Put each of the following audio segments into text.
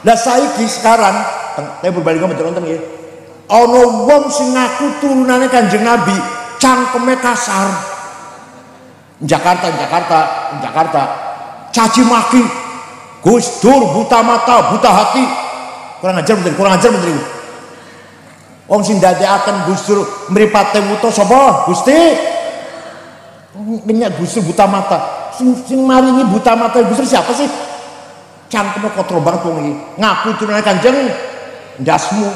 Lah saiki sekarang saya berbalik betul nonton nggih. Ana wong sing ngaku turunane Kanjeng Nabi, cangkeme kasar. Jakarta caci maki, Gus Dur buta mata, buta hati. Kurang ajar menteri. Wong sing ndadekaken Gus Dur mripate wuta sapa? Gusti. Minyak Gus Dur buta mata. Sing maringi buta mata Gus Dur siapa sih? Cangkeme kotor banget wong iki. Ngaku turunane Kanjeng ndasmu.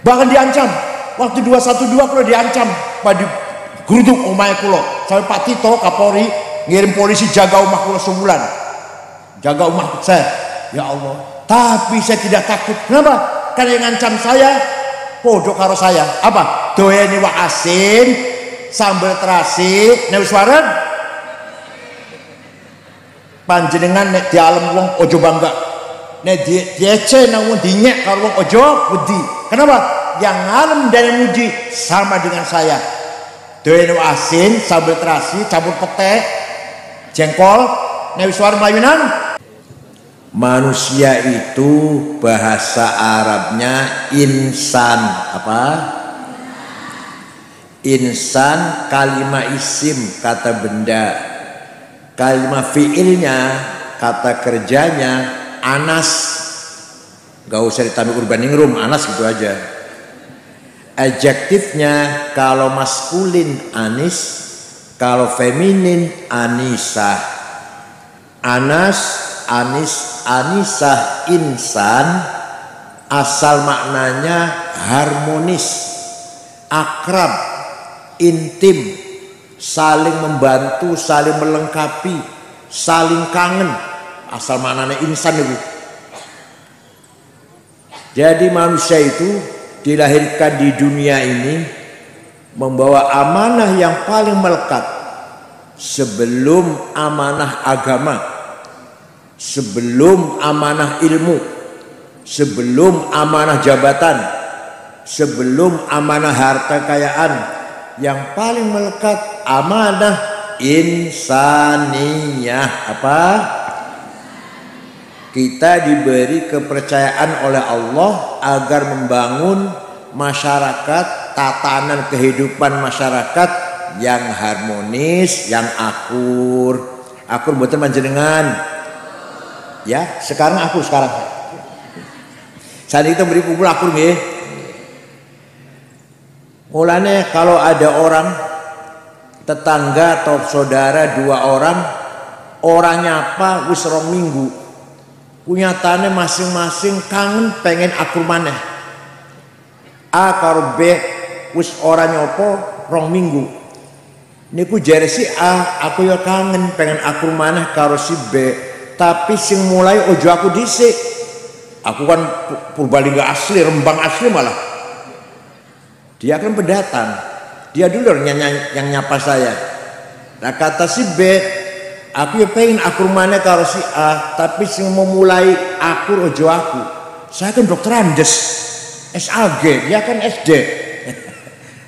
Bahkan diancam. Waktu 212 kalau diancam pada geruduk omahe kula. Sampai Pak Tito Kapolri ngirim polisi jaga omah kula sebulan. Jaga omah saya. Ya Allah. Tapi saya tidak takut. Kenapa? Karena yang ngancam saya podo karo saya. Apa? Doyane wak asin, sambal terasi, nek wis wareg panjenengan nek di alam wong ojo bangga. Nek diece nang wong dinyek karo wong ojo wedi. Kenapa? Yang ngalem dan yang muji sama dengan saya. Doyane wak asin, sambal terasi, campur pete, jengkol, nek wis wareg Melayunan. Manusia itu bahasa Arabnya insan. Apa? Insan kalimat isim, kata benda. Kalimat fiilnya, kata kerjanya anas. Gak usah ditambah urban ningrum, anas gitu aja. Adjektifnya kalau maskulin anis, kalau feminin anisah. Anas, anis, anisah, insan asal maknanya harmonis, akrab, intim, saling membantu, saling melengkapi, saling kangen. Asal maknanya insan itu. Jadi manusia itu dilahirkan di dunia ini membawa amanah yang paling melekat sebelum amanah agama, sebelum amanah ilmu, sebelum amanah jabatan, sebelum amanah harta kekayaan. Yang paling melekat amanah insaniyah. Apa? Kita diberi kepercayaan oleh Allah agar membangun masyarakat, tatanan kehidupan masyarakat yang harmonis, yang akur. Akur mboten panjenengan. Ya, sekarang aku sekarang. Saat kita beri kumpul akur nggih. Mulanya kalau ada orang tetangga atau saudara dua orang, orangnya apa wis rong minggu. Kunyatane masing-masing kangen pengen akur maneh. A karo B wis ora nyopo rong minggu. Niku jare si A, aku ya kangen pengen akur maneh karo si B. Tapi sing mulai ojo aku dhisik. Aku kan Purbalingga asli, Rembang asli malah. Dia kan pendatang. Dia dulu yang nyapa saya. Nah kata si B, aku ya pengen akur maneh karo si A, tapi sing mau mulai akur ojo aku. Saya kan dokter Andes, SAG, dia kan SD.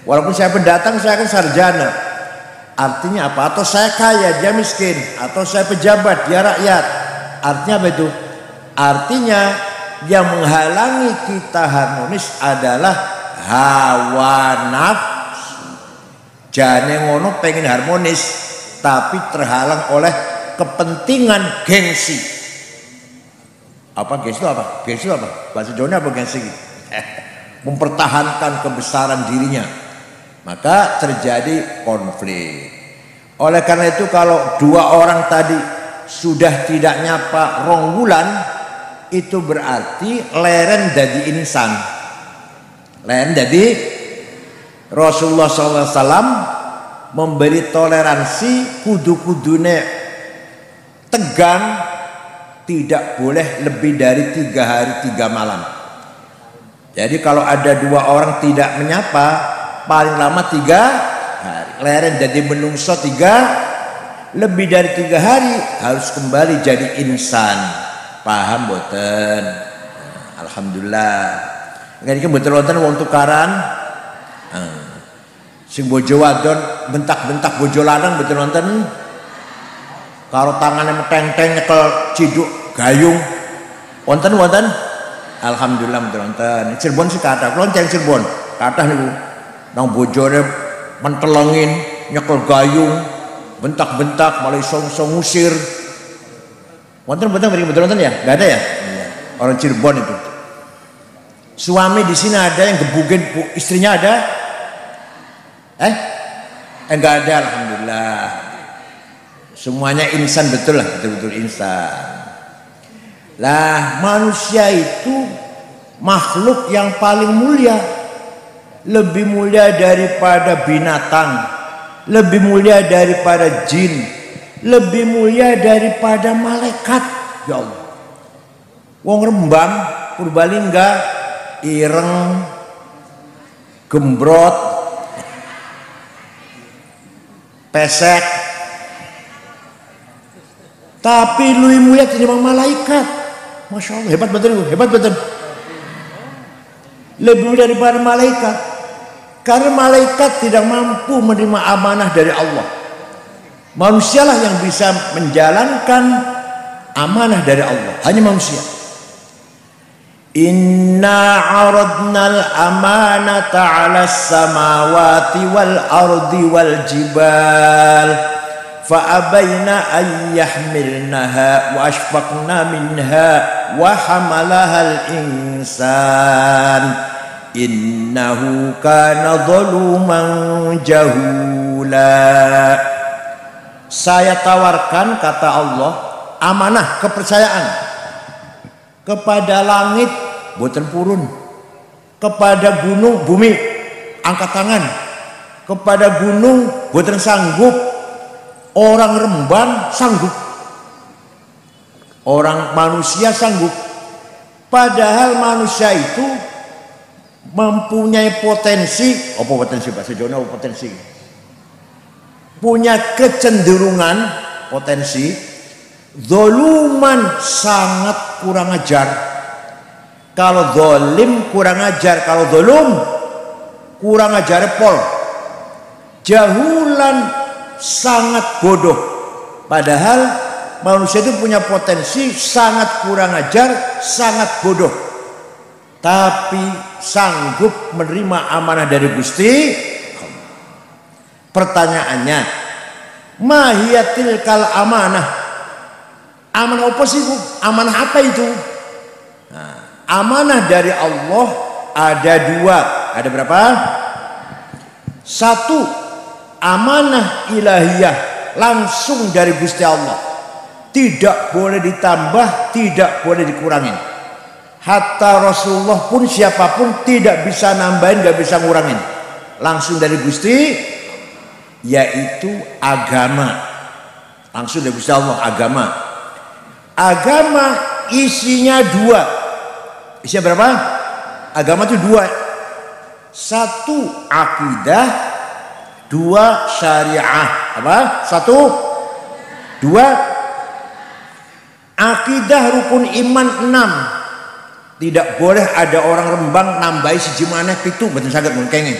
Walaupun saya pendatang, saya kan sarjana. Artinya apa? Atau saya kaya, dia miskin. Atau saya pejabat, dia rakyat. Artinya apa itu? Artinya yang menghalangi kita harmonis adalah hawa nafsu. Jane ngono pengen harmonis, tapi terhalang oleh kepentingan gengsi. Apa gengsi itu apa? Gengsi itu apa? Bahasa Jawanya apa gengsi? Mempertahankan kebesaran dirinya. Maka terjadi konflik. Oleh karena itu kalau dua orang tadi sudah tidak nyapa rong wulan, itu berarti leren dadi insan. Leren dadi Rasulullah SAW memberi toleransi kudu-kudune tegang, tidak boleh lebih dari 3 hari 3 malam. Jadi kalau ada dua orang tidak menyapa, paling lama 3 hari. Leren jadi menungso 3, lebih dari 3 hari harus kembali jadi insan. Paham boten? Alhamdulillah. Nggak mboten wonten wong tukaran. Sing bojo wadon bentak-bentak bojo lanang mboten wonten. Karo tangane meteng-teng nyekel ciduk gayung wonten alhamdulillah wonten. Cirebon sih kathah, kula ceng Cirebon kathah niku nang bojone mentelengin nyekel gayung bentak-bentak malah iso ngusir wonten betul ya, nggak ada ya orang Cirebon itu. Suami di sini ada yang gebugin istrinya ada? Enggak ada, alhamdulillah. Semuanya insan betul lah, betul-betul insan. Lah manusia itu makhluk yang paling mulia, lebih mulia daripada binatang, lebih mulia daripada jin, lebih mulia daripada malaikat. Ya Allah. Wong Rembang, Purbalingga, ireng, gembrot, pesek, tapi luwih mulia tinimbang malaikat. Masya Allah, hebat betul. Lebih mulia daripada malaikat, karena malaikat tidak mampu menerima amanah dari Allah. Manusialah yang bisa menjalankan amanah dari Allah, hanya manusia. Inna aradnal amanata 'alas samawati wal ardi wal jibal fa abaina an yahmilnaha wa ashfaqna minha wa hamalahal insan innahu kana zaluman jahula. Saya tawarkan, kata Allah, amanah kepercayaan kepada langit boten purun, kepada gunung bumi angkat tangan, kepada gunung boten sanggup, orang Rembang sanggup, orang manusia sanggup. Padahal manusia itu mempunyai potensi, apa potensi bahasa Jawa, potensi, punya kecenderungan potensi zoluman, sangat kurang ajar. Kalau zolim kurang ajar, kalau zolum kurang ajar pol. Jahulan, sangat bodoh. Padahal manusia itu punya potensi sangat kurang ajar, sangat bodoh, tapi sanggup menerima amanah dari Gusti. Pertanyaannya, mahiyatil kal amanah, amanah apa sih Bu? Amanah apa itu? Nah, amanah dari Allah ada dua. Ada berapa? Satu, amanah ilahiyah, langsung dari Gusti Allah, tidak boleh ditambah, tidak boleh dikurangin. Hatta Rasulullah pun, siapapun tidak bisa nambahin, gak bisa ngurangin, langsung dari Gusti, yaitu agama, langsung dari Gusti Allah. Agama isinya dua. Isinya berapa? Agama itu dua. Satu akidah, dua syariah. Apa? Satu, dua. Akidah rukun iman 6. Tidak boleh ada orang Rembang nambahi siji maneh 7, mboten saged mun kenging.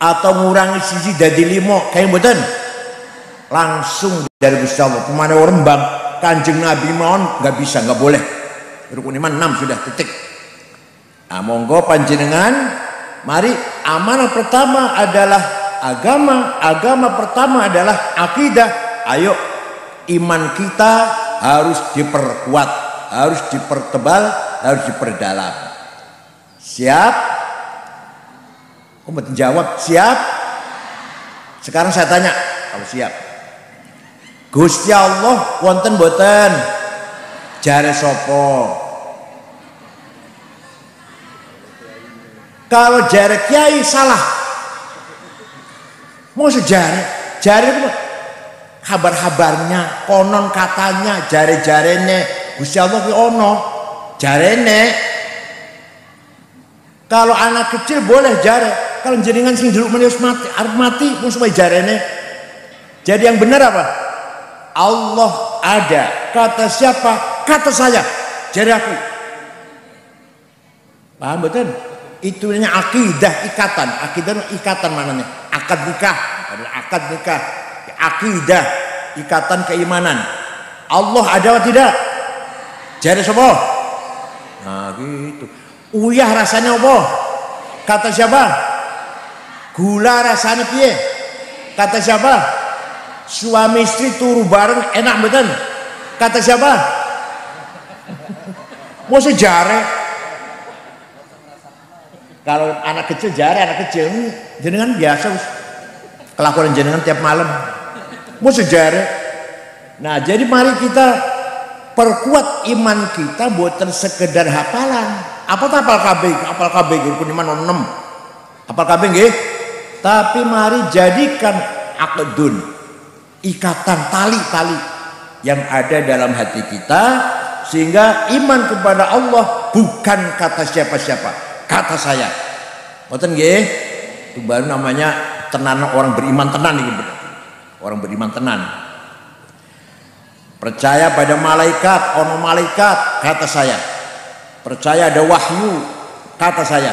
Atau ngurangi siji dadi 5, kenging mboten. Langsung dari Gusti Allah. Pemane orang Rembang, Kanjeng Nabi mohon nggak bisa, nggak boleh. Rukun iman 6 sudah, titik. Nah, monggo panjenengan, mari. Amanah pertama adalah agama pertama adalah akidah. Ayo, iman kita harus diperkuat, harus dipertebal, harus diperdalam. Siap? Kamu jawab siap? Sekarang saya tanya, kalau siap, Gusti Allah wonten boten? Jare sopo? Kalau jare kiai salah. Mau sejare, jare itu kabar-kabarnya, konon katanya, jare-jarene Gusti Allah ki ono, jarene. Kalau anak kecil boleh jare, kalau jenengan sing jeruk manis mati, arep mati pun supaya jarene. Jadi yang benar apa? Allah ada. Kata siapa? Kata saya. Jari aku. Paham betul? Itu namanya akidah, ikatan. Akidah ikatan mananya? Akad nikah. Akad nikah. Akidah, ikatan keimanan. Allah ada atau tidak? Jare sapa? Nah gitu. Uyah rasanya apa? Kata siapa? Gula rasanya piye? Kata siapa? Suami istri turu bareng enak mboten? Kata siapa? Mau sejare. Kalau anak kecil jare, anak kecil jenengan biasa kelakuan jenengan tiap malam. Mau sejare. Nah, jadi mari kita perkuat iman kita buatan sekedar hafalan. Apa tuh apal KB rukun iman 6. Apal KB nggih? Tapi mari jadikan aqdun, ikatan tali-tali yang ada dalam hati kita, sehingga iman kepada Allah bukan kata siapa-siapa, kata saya. Ngoten nggih? Itu baru namanya tenan orang beriman tenan iki. Orang beriman tenan. Percaya pada malaikat, ono malaikat, kata saya. Percaya ada wahyu, kata saya.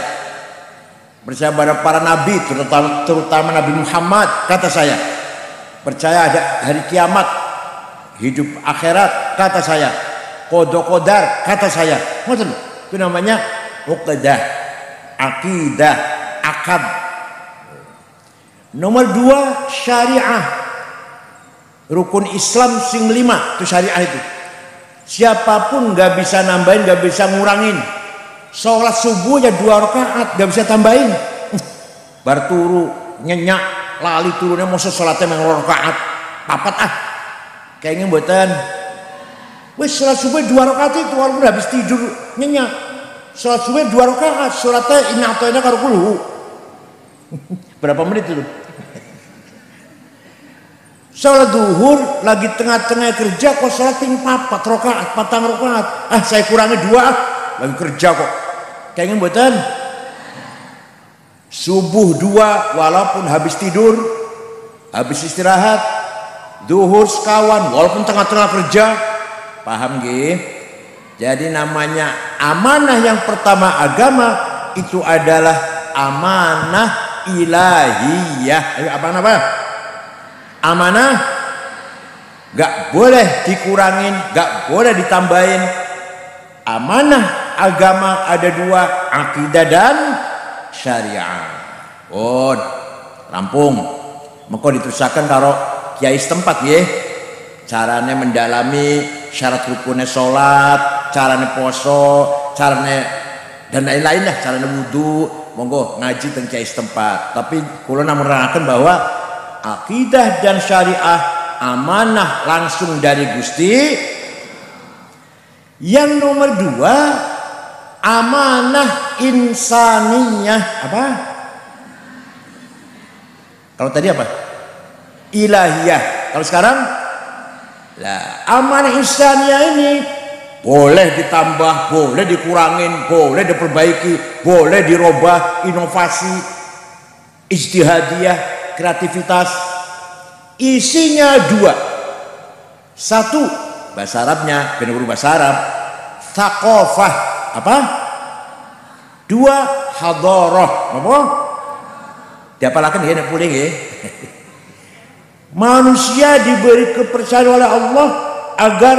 Percaya pada para nabi, terutama Nabi Muhammad, kata saya. Percaya ada hari kiamat, hidup akhirat, kata saya. Qada qadar, kata saya. Ngoten. Itu namanya uqdah, akidah, akad. Nomor 2, syariah. Rukun Islam sing 5 itu syariah itu. Siapapun nggak bisa nambahin, nggak bisa ngurangin. Sholat subuh ya 2 rakaat, nggak bisa tambahin. Bar turu nyenyak lali turunnya mau sholatnya memang 2 rakaat, papat kayaknya buatan. Wes sholat subuh 2 rakaat itu walaupun habis tidur nyenyak. Sholat subuh 2 rakaat, sholatnya ini atau ini karo kulu. Berapa menit itu? Sholat duhur lagi tengah-tengah kerja kok sholat ting 4 rakaat, 4 rakaat. Saya kurangi 2 lagi kerja kok. Kayaknya buatan. Subuh 2 walaupun habis tidur, habis istirahat. Duhur sekawan walaupun tengah-tengah kerja. Paham nggih? Jadi namanya amanah yang pertama agama itu adalah amanah ilahiyah. Apa? Amanah gak boleh dikurangin, gak boleh ditambahin. Amanah agama ada 2, akidah dan syariah. Oh, rampung. Maka diterusakan karo kiai setempat ya. Caranya mendalami syarat rukunnya sholat, caranya poso, caranya dan lain-lain lah, caranya wudu. Monggo ngaji teng kiai setempat. Tapi kula namuraken bahwa akidah dan syariah amanah langsung dari Gusti. Yang nomor 2, amanah insaniyah. Apa? Kalau tadi apa? Ilahiyah. Kalau sekarang lah, amanah insaniyah ini boleh ditambah, boleh dikurangin, boleh diperbaiki, boleh dirubah, inovasi, ijtihadiyah, kreativitas. Isinya 2. 1 bahasa Arabnya, benar bahasa Arab, thaqafah. Apa? 2 hadarah. Apa? Diapalakan ya nek puling ya. Manusia diberi kepercayaan oleh Allah agar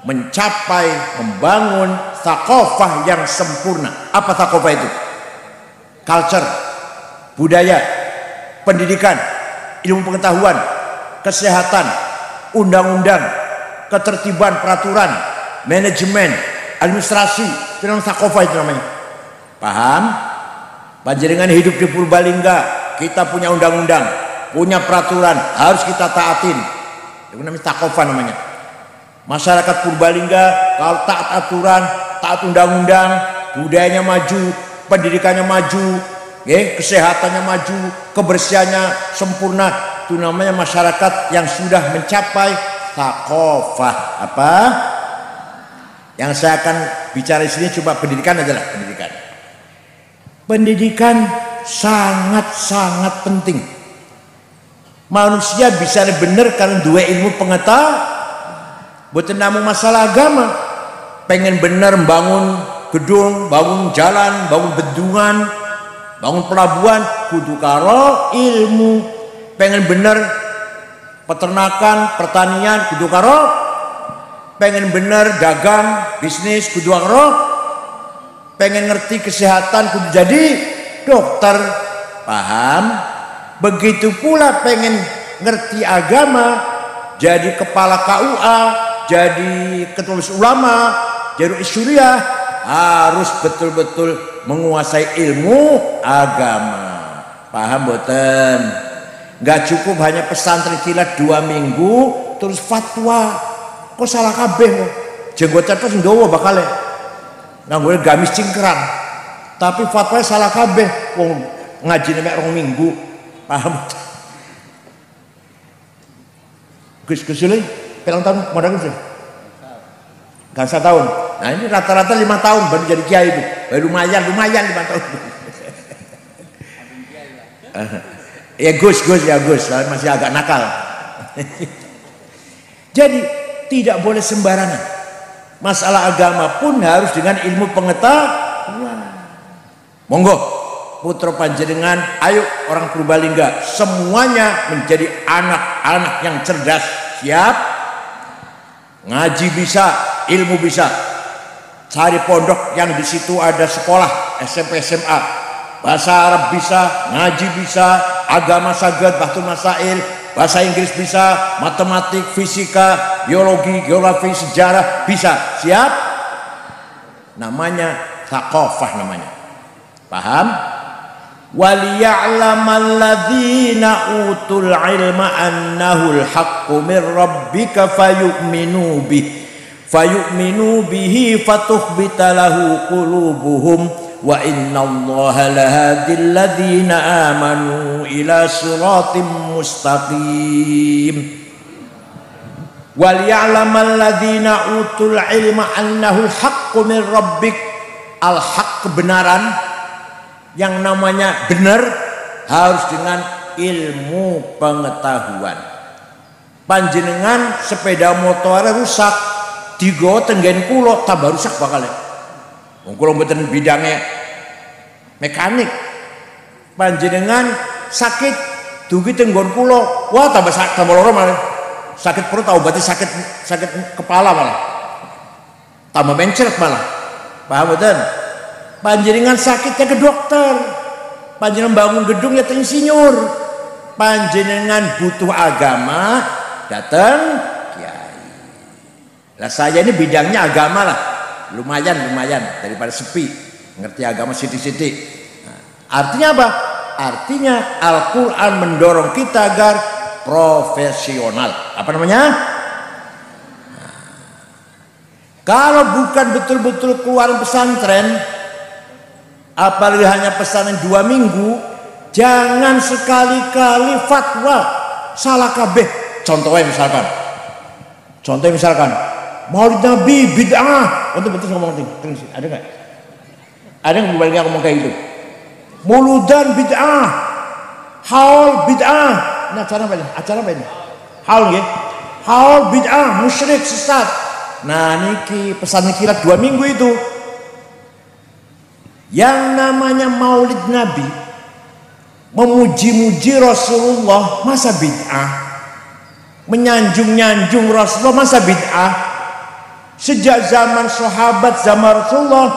mencapai, membangun thaqafah yang sempurna. Apa thaqafah itu? Culture, budaya, pendidikan, ilmu pengetahuan, kesehatan, undang-undang, ketertiban, peraturan, manajemen, administrasi, itu namanya thaqafah itu namanya. Paham? Panjenengan hidup di Purbalingga, kita punya undang-undang, punya peraturan, harus kita taatin. Itu namanya thaqafah namanya. Masyarakat Purbalingga kalau taat aturan, taat undang-undang, budayanya maju, pendidikannya maju, kesehatannya maju, kebersihannya sempurna. Itu namanya masyarakat yang sudah mencapai thaqafah. Apa? Yang saya akan bicara di sini coba pendidikan adalah pendidikan. Pendidikan sangat-sangat penting. Manusia bisa bener karena 2 ilmu pengetahuan. Bukan namun masalah agama. Pengen bener bangun gedung, bangun jalan, bangun bendungan, bangun pelabuhan, kudu karo ilmu. Pengen bener peternakan, pertanian, kudu karo pengen bener dagang, bisnis, kudu roh, pengen ngerti kesehatan, kudu jadi dokter, paham? Begitu pula pengen ngerti agama, jadi kepala KUA, jadi ketua ulama, jadi syuriah, harus betul-betul menguasai ilmu agama. Paham boten? Nggak cukup hanya pesantren kilat 2 minggu terus fatwa. Kok salah kabeh kok? Jenggotan terus nggawa bakal nganggo gamis cingkrang. Tapi fatwanya salah kabeh. Wong ngaji mek 2 minggu. Paham? Gus Sule, pirang tahun modal Gus? Gak 1 tahun. Nah ini rata-rata 5 tahun baru jadi kiai itu. Baru lumayan 5 tahun. Ya Gus, masih agak nakal. Jadi tidak boleh sembarangan. Masalah agama pun harus dengan ilmu pengetahuan. Monggo, putra panjenengan, ayo orang Purbalingga, semuanya menjadi anak-anak yang cerdas. Siap? Ngaji bisa, ilmu bisa. Cari pondok yang di situ ada sekolah SMP SMA. Bahasa Arab bisa, ngaji bisa, agama saged, bahtul masail, bahasa Inggris bisa, matematik, fisika, biologi, geografi, sejarah bisa. Siap? Namanya thaqafah namanya. Paham? Waliya'lamal ladzina utul ilma annahul haqqu min rabbika fayu'minu bihi fatukhbita lahu qulubuhum wa innallaha lahadil ladzina amanu ila siratim mustaqim. Wal ya'lamal ladzina utul ilma annahul haqqu min rabbik. Al haq kebenaran, yang namanya benar harus dengan ilmu pengetahuan. Panjenengan sepeda motor rusak digo tenggen kulo tambah rusak bakal. Wong kula mboten bidangnya mekanik. Panjenengan sakit dugi tenggon kula, wah tambah loro malah. Sakit perut obati sakit kepala malah. Tambah mencret malah. Paham mboten? Panjenengan sakitnya ke dokter. Panjenengan bangun gedung ya ke insinyur. Panjenengan butuh agama, datang kiai. Lah saya ini bidangnya agama lah. Lumayan daripada sepi, ngerti agama sithik-sithik. Nah, artinya apa? Artinya Al-Quran mendorong kita agar profesional. Apa namanya? Nah, kalau bukan betul-betul keluar pesantren, apalagi hanya pesantren 2 minggu, jangan sekali-kali fatwa salah kabeh. Contohnya misalkan Maulid Nabi bid'ah. Untuk betul ngomong ada nggak? Ada yang berbalik ngomong kayak gitu. Muludan bid'ah, haul bid'ah. Ini acara apa ini? Haul ya? Haul bid'ah, musyrik, sesat. Nah niki pesan kilat 2 minggu itu. Yang namanya Maulid Nabi, memuji-muji Rasulullah, masa bid'ah? Menyanjung-nyanjung Rasulullah, masa bid'ah? Sejak zaman sahabat, zaman Rasulullah,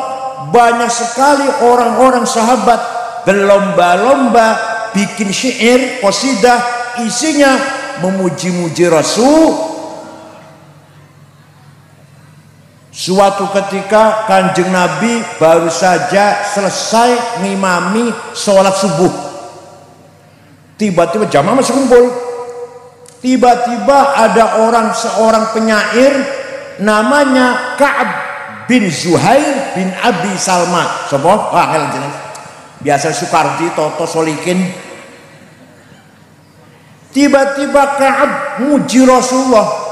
banyak sekali orang-orang sahabat berlomba-lomba bikin syair, qasidah, isinya memuji-muji Rasul. Suatu ketika Kanjeng Nabi baru saja selesai ngimami sholat subuh. Tiba-tiba jamaah masih kumpul. Tiba-tiba ada seorang penyair namanya Ka'ab bin Zuhair bin Abi Salma. Sopo? Wah, jenis. Biasa Soekardi, Toto Solikin. Tiba-tiba Ka'ab muji Rasulullah.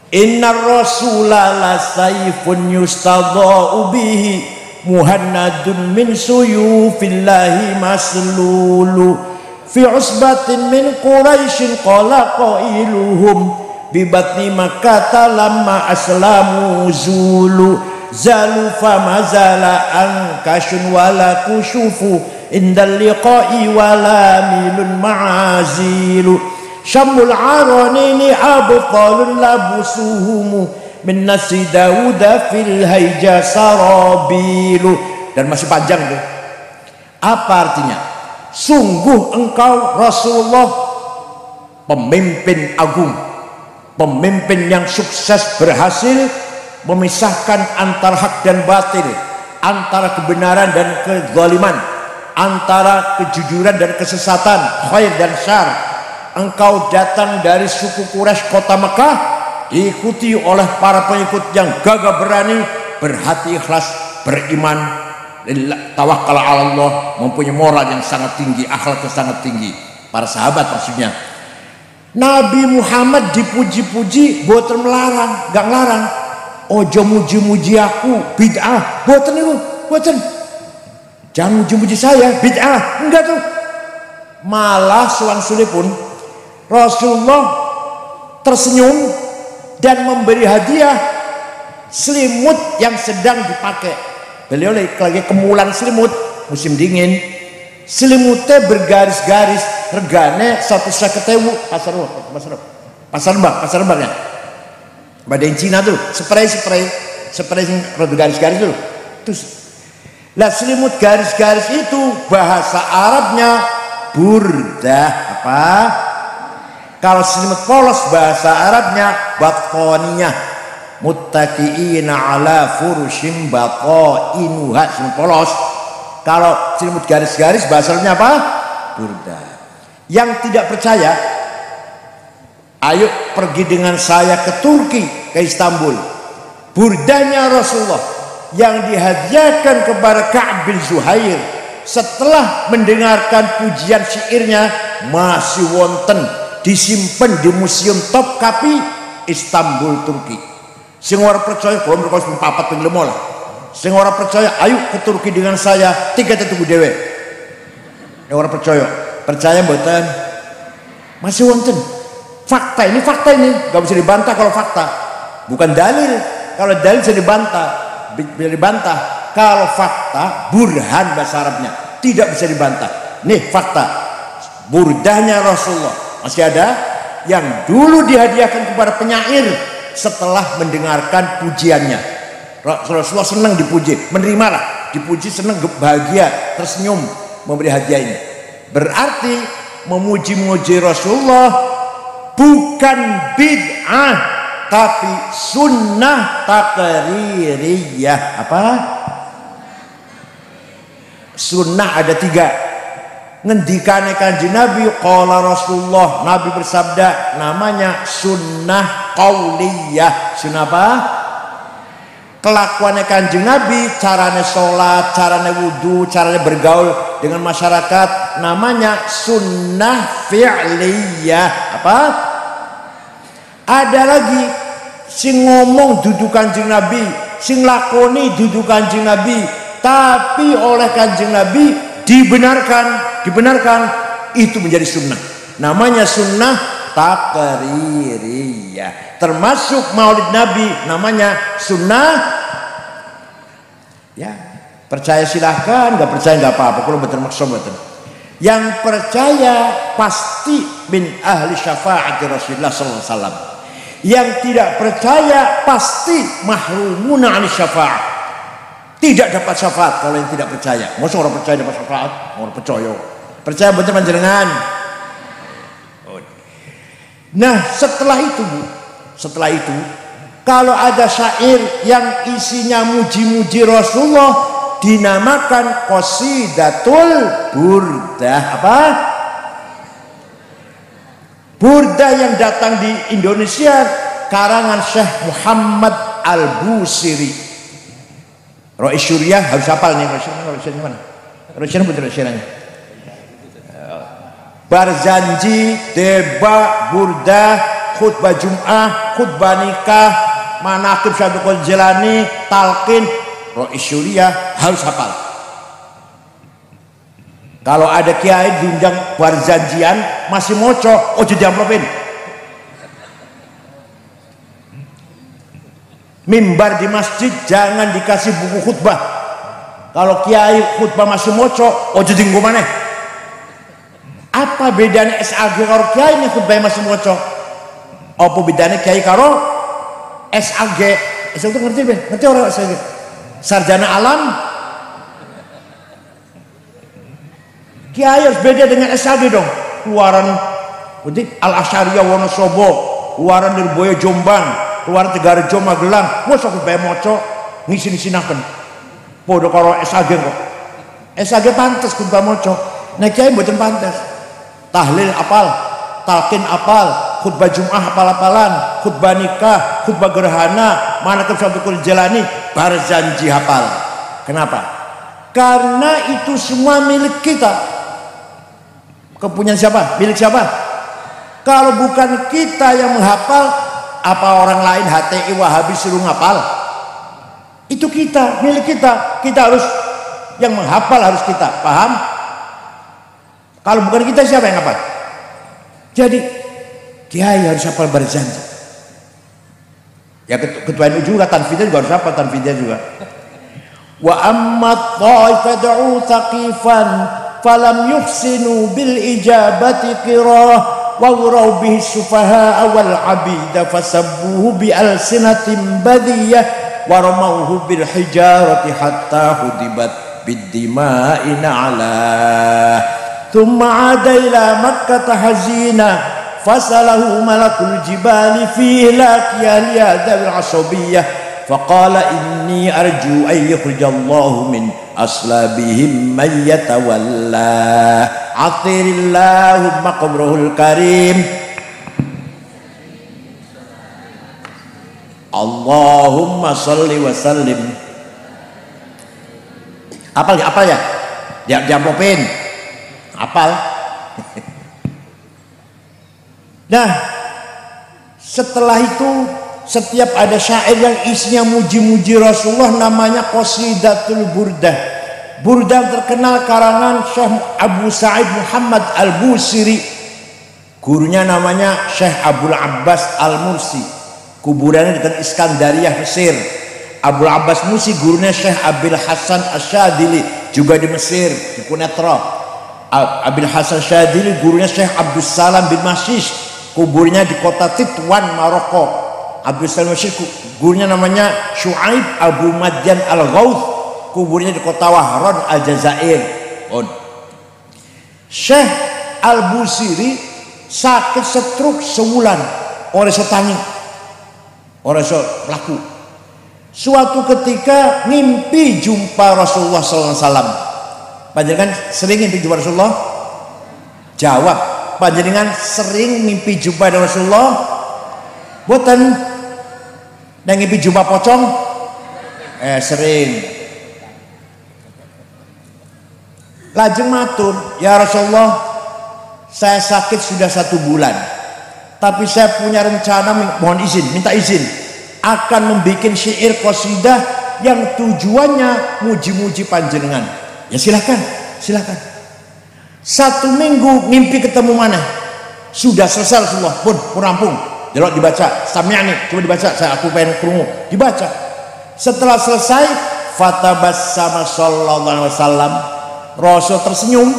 Inna Rasulah la sayfun yustadha'u bihi muhannadun min suyufillahi maslulu fi usbatin min Quraisyin qala qailuhum bibatni Makkah lamma aslamu zulu zalu fama zala ankashun wala kushufu indal liqa'i wala milun ma'azilu syamul aranini abtalun labusuhumu min nasi Dawuda fil haija sarabilu, dan masih panjang tuh. Apa artinya? Sungguh engkau Rasulullah pemimpin agung, pemimpin yang sukses berhasil memisahkan antara hak dan batil, antara kebenaran dan kezaliman, antara kejujuran dan kesesatan, khair dan syar. Engkau datang dari suku Quraisy kota Mekah, diikuti oleh para pengikut yang gagah berani, berhati ikhlas, beriman, tawakkal ala Allah, mempunyai moral yang sangat tinggi, akhlak yang sangat tinggi. Para sahabat maksudnya. Nabi Muhammad dipuji-puji, boten melarang, gak ngelarang. Ojo muji-muji aku, bid'ah, boten itu, boten. Jangan muji-muji saya, bid'ah, enggak tuh. Malah suan-suli pun Rasulullah tersenyum dan memberi hadiah selimut yang sedang dipakai. Beliau lagi kemulan selimut musim dingin, selimutnya bergaris-garis, regane 150.000 pasar Rembang ya. Badai Cina tuh, spray yang rada garis-garis tuh. Terus, lah selimut garis-garis itu bahasa Arabnya burdah apa? Kalau selimut polos bahasa Arabnya batqaniyah, muttaqiina ala furushim baqainuha, selimut polos. Kalau selimut garis-garis bahasa Arabnya apa? Burdah. Yang tidak percaya, ayo pergi dengan saya ke Turki, ke Istanbul. Burdahnya Rasulullah yang dihadiahkan kepada Ka'ab bin Zuhair setelah mendengarkan pujian syairnya masih wonten disimpan di Museum Topkapi Istanbul, Turki. Sing ora percaya kalau mereka papat ping 5 lah. Sing ora percaya ayo ke Turki dengan saya, tiket tuku dhewe. Yang ora percaya mboten. Masih wonten. Fakta ini, nggak bisa dibantah kalau fakta, bukan dalil. Kalau dalil bisa dibantah. Kalau fakta, burhan bahasa Arabnya tidak bisa dibantah. Nih fakta, burdahnya Rasulullah masih ada yang dulu dihadiahkan kepada penyair setelah mendengarkan pujiannya. Rasulullah senang dipuji, menerimalah, dipuji senang, bahagia, tersenyum memberi hadiah ini. Berarti memuji-muji Rasulullah bukan bid'ah tapi sunnah taqririyah. Apa? Sunnah ada 3. Ngendikane Kanjeng Nabi, qala Rasulullah, Nabi bersabda, namanya sunnah qauliyah. Sunnah apa? Kelakuannya Kanjeng Nabi, carane sholat, carane wudhu, carane bergaul dengan masyarakat, namanya sunnah fi'liyah. Apa? Ada lagi sing ngomong duduk Kanjeng Nabi, sing lakoni duduk Kanjeng Nabi, tapi oleh Kanjeng Nabi dibenarkan, itu menjadi sunnah. Namanya sunnah taqririyah. Termasuk maulid Nabi, namanya sunnah. Ya, percaya silahkan, nggak percaya nggak apa-apa. Kalau betul maksud betul. Yang percaya pasti min ahli syafaat Rasulullah SAW. Yang tidak percaya pasti mahrumuna an syafaat. Tidak dapat syafaat kalau yang tidak percaya. Masa orang percaya dapat syafaat? Orang percaya. Percaya betul panjenengan. Nah, setelah itu kalau ada syair yang isinya muji-muji Rasulullah dinamakan qasidatul burdah. Apa? Burdah yang datang di Indonesia karangan Syekh Muhammad Al-Busiri. Rois Syuriah harus hafal nih. Rois mana? Rois betul syairnya. Barzanji, deba, burdah, khutbah Jum'ah, khutbah nikah, manaqib Syaikhul Jilani, talqin, Rois Syuriah harus hafal. Kalau ada kiai diundang barzanjian masih moco, ojo diamplopin. Mimbar di masjid jangan dikasih buku khutbah. Kalau kiai khutbah masih moco, ojo dinggo maneh. Apa bedanya SAG karo kiai ini khutbah masih moco? Apa bedanya kiai karo SAG. SAG itu ngerti, Ben? Ngerti orang SAG? Sarjana alam. Kiai harus beda dengan SAG dong. Keluaran Al-Asyariyah Wonosobo, keluaran dari Boyo Jombang, keluaran Tegarejo Magelang. Wah, sok bae maca ngisi-ngisinaken. Padha karo SAG kok. SAG pantes khutbah maca. Nek kiai mboten pantes. Tahlil apal, talqin apal, khutbah Jumat hafal-hafalan, khutbah nikah, khutbah gerhana, manaqib Syaikhul Jalani, barzanji hafal. Kenapa? Karena itu semua milik kita. Kepunyaan siapa? Milik siapa? Kalau bukan kita yang menghafal, apa orang lain HTI Wahabi suruh ngapal? Itu kita, milik kita. Kita harus yang menghafal, harus kita paham. Kalau bukan kita, siapa yang hafal? Jadi kiai harus hafal barzanji. Ya ketua NU juga, tanfidnya juga harus hafal, tanfidnya juga. Wa amma ta'ifatu taqifan falam yuhsinu bil ijabati qirah wa ghuraw bihi sufaha wal abida fasabbuhu bi alsinatin badiyah wa ramawhu bil hijarati hatta hudibat bid dima'i na'ala thumma 'ada ila makkah hazina fasalahu malakul jibali fi laqiya liyadil asabiyyah faqala inni arju an yukhrijallahu min aslabihim man yatawalla atirillahumma qabrahul karim Allahumma salli wa sallim. Apal ya? Diampopin. Apal. Nah, setelah itu setiap ada syair yang isinya muji-muji Rasulullah namanya Qasidatul Burdah. Burdah terkenal karangan Syekh Abu Sa'id Muhammad Al-Busiri. Gurunya namanya Syekh Abdul Abbas Al-Mursi. Kuburannya di Iskandariyah, Mesir. Abdul Abbas Mursi gurunya Syekh Abil Hasan Asyadili juga di Mesir, di Kunetra. Abil Hasan Asyadili gurunya Syekh Abdul Salam bin Mashish. Kuburnya di kota Titwan, Maroko. Abdul Salam Mashish gurunya namanya Syuaib Abu Madyan Al-Ghauth, kuburnya di kota Wahron Aljazair. Syekh Al-Busiri sakit stroke sebulan, orang sotangi, orang so laku. Suatu ketika mimpi jumpa Rasulullah SAW. Panjenengan sering mimpi jumpa Rasulullah? Jawab, panjenengan sering mimpi jumpa dengan Rasulullah? Boten. Dan mimpi jumpa pocong? Sering. Lajeng matur, ya Rasulullah, saya sakit sudah 1 bulan, tapi saya punya rencana, mohon izin, minta izin, akan membuat syair qasidah yang tujuannya muji-muji panjenengan. Ya silakan. 1 minggu mimpi ketemu mana? Sudah selesai Rasulullah, pun rampung. Jelok dibaca, sami'ani, coba dibaca, aku pengen krungu, dibaca. Setelah selesai, fatabassama sallallahu alaihi wasallam, Rasul tersenyum,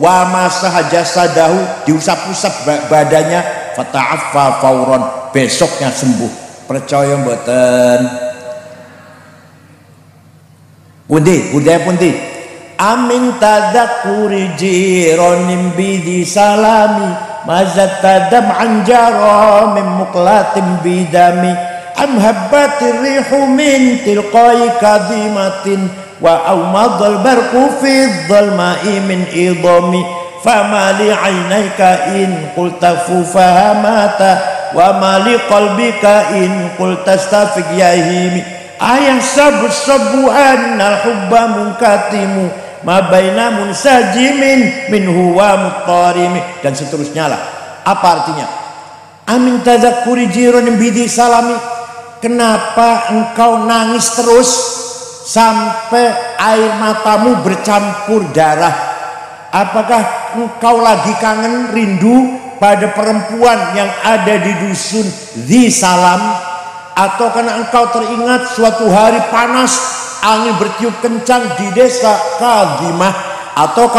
wa masaha jasadahu, diusap-usap badannya, fata'affa fauron, besoknya sembuh. Percaya mboten? Pundi? Amin tadakuri jironim bidi salami mazat tadam anjara min muklatim bidami am habbatir rihu min tilqai kadhimatin wa awmadal barqu fi dhalma'i min idami fama li aynayka in qulta fufahamata wa ma li qalbika in qulta stafiq yahimi ayah sabu annal hubba munkatimu ma baina munsajimin min huwa muttarimi, dan seterusnya lah. Apa artinya? Amin tadzakkuri jiran bidi salami, kenapa engkau nangis terus sampai air matamu bercampur darah? Apakah engkau lagi kangen, rindu pada perempuan yang ada di dusun Dzi Salam, atau karena engkau teringat suatu hari panas angin bertiup kencang di desa Kadhimah, atau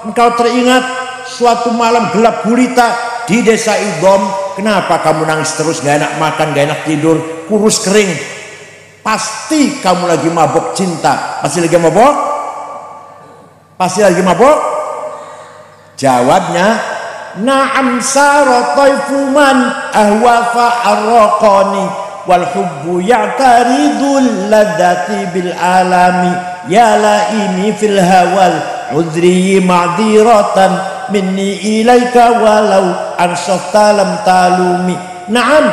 engkau teringat suatu malam gelap gulita di desa Idham? Kenapa kamu nangis terus, gak enak makan, gak enak tidur? kurus kering, pasti kamu lagi mabok cinta. Pasti lagi mabok? Pasti lagi mabok? Jawabnya, na'am sara taifu man ahwa fa'arraqani wal hubbu ya'taridul ladati bil alami ya laimi fil hawal udri ma'diratan minni ilaika walau ansafta lam talumi. Na'am,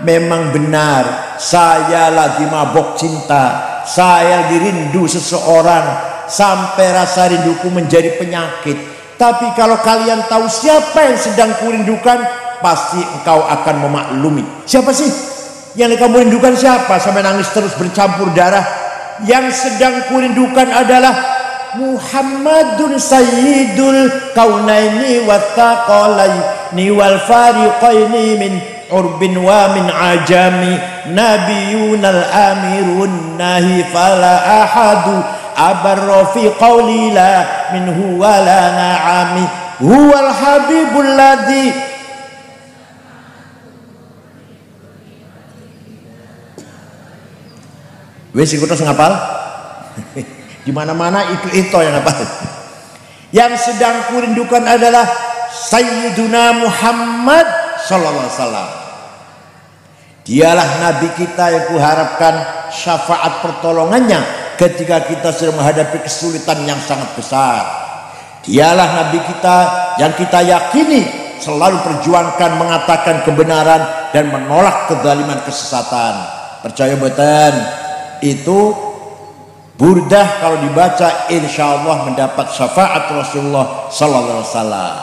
memang benar saya lagi mabok cinta, saya lagi rindu seseorang sampai rasa rinduku menjadi penyakit. Tapi kalau kalian tahu siapa yang sedang kurindukan, pasti engkau akan memaklumi. Siapa sih yang kamu rindukan? Siapa sampai nangis terus bercampur darah? Yang sedang kurindukan adalah Muhammadun Sayyidul Kaunaini wa Thaqalaini wal Fariqaini min urbin wa min ajami nabiyunal amirun nahi fala ahadu abarra fi qawli la minhu wa la na'ami huwal habibul ladhi. Wes ikut terus ngapal di mana-mana itu yang ngapal. Yang sedang kurindukan adalah Sayyiduna Muhammad sallallahu alaihi wasallam. Dialah nabi kita yang kuharapkan syafaat pertolongannya ketika kita sedang menghadapi kesulitan yang sangat besar. Dialah nabi kita yang kita yakini selalu perjuangkan mengatakan kebenaran dan menolak kezaliman kesesatan. Percaya betul? Itu burdah kalau dibaca insyaallah mendapat syafaat Rasulullah sallallahu alaihi wasallam.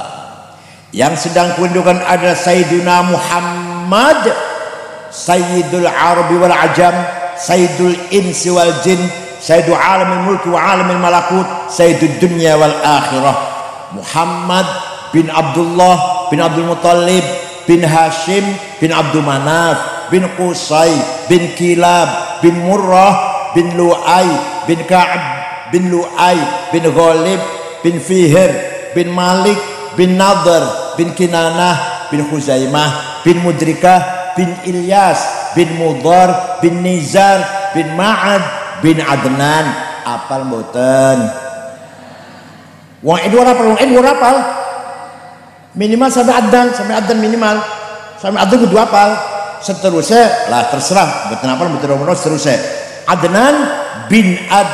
Yang sedang kurindukan adalah Sayyiduna Muhammad Sayyidul Arabi wal Ajam, Sayyidul Insi wal Jin, Sayyidul Alamil Mulki wa Alamil Malakut, Sayyidul Dunya wal Akhirah. Muhammad bin Abdullah bin Abdul Muttalib bin Hashim bin Abdul Manaf bin Qusay bin Kilab bin Murrah bin Lu'ay bin Ka'ab bin Lu'ay bin Ghalib bin Fihr bin Malik bin Nadhr bin Kinanah bin Khuzaimah bin Mudrikah bin Ilyas bin Mudhar bin Nizar bin Ma'ad bin Adnan. Apal mboten? Wong Edward apal? Minimal sampai Adnan minimal. Sampai Adnan kudu apal. Seterusnya lah terserah mboten apal mboten romo seterusnya. Adnan bin Ad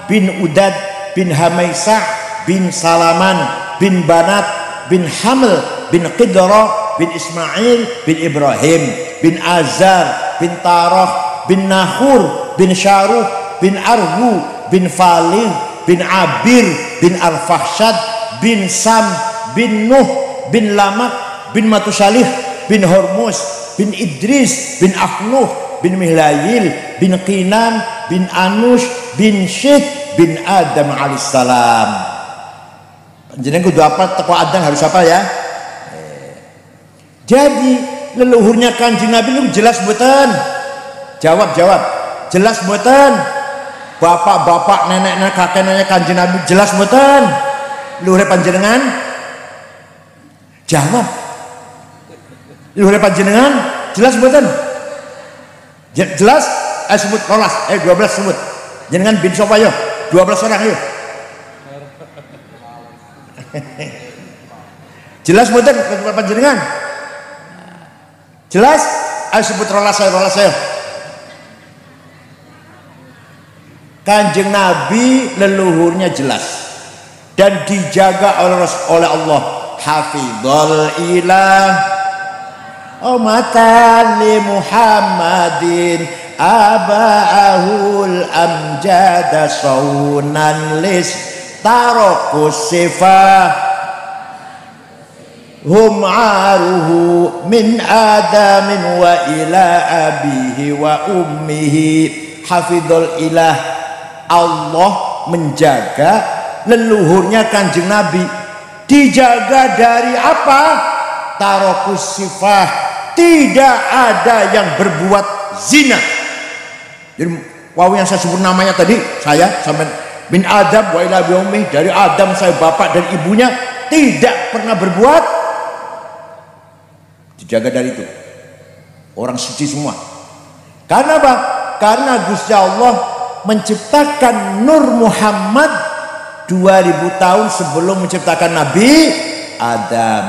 bin Udad bin Hamaisah bin Salaman bin Banat bin Haml bin Qidra bin Ismail bin Ibrahim bin Azar bin Tarah bin Nahur bin Syaruh bin Arhu bin Falih bin Abir bin Al-Fahshad bin Sam bin Nuh bin Lamak bin Matusalih bin Hormuz bin Idris bin Afnuh bin Mihlayil bin Qinan bin Anush bin Syed bin Adam alaihissalam. Jeneng kudu apa teko Adam harus apa ya? Jadi leluhurnya Kanjeng Nabi itu jelas mboten? Jawab. Jelas mboten? Bapak-bapak, nenek-nenek, kakek-nenek Kanjeng Nabi jelas mboten? Leluhur panjenengan? Jawab. Leluhur panjenengan jelas mboten? Jelas? Sebut rolas, 12 sebut. Jenengan bin sapa yo? 12 orang yo. Jelas mboten panjenengan? Jelas? Ayo sebut rolas saya. Kanjeng Nabi leluhurnya jelas dan dijaga oleh Allah. Hafizul ilah umatan li Muhammadin aba'ahul amjada saunan lis tarokus sifah hum aruhu min adamin wa ila abihi wa ummihi. Hafizul ilah, Allah menjaga leluhurnya Kanjeng Nabi. Dijaga dari apa? Tarokus sifah, tidak ada yang berbuat zina. Jadi yang saya sebut namanya tadi, saya sampai bin Adam wa ila biummi, dari Adam saya bapak dan ibunya tidak pernah berbuat. Dijaga dari itu. Orang suci semua. Karena apa? Karena Gusti Allah menciptakan Nur Muhammad 2000 tahun sebelum menciptakan Nabi Adam.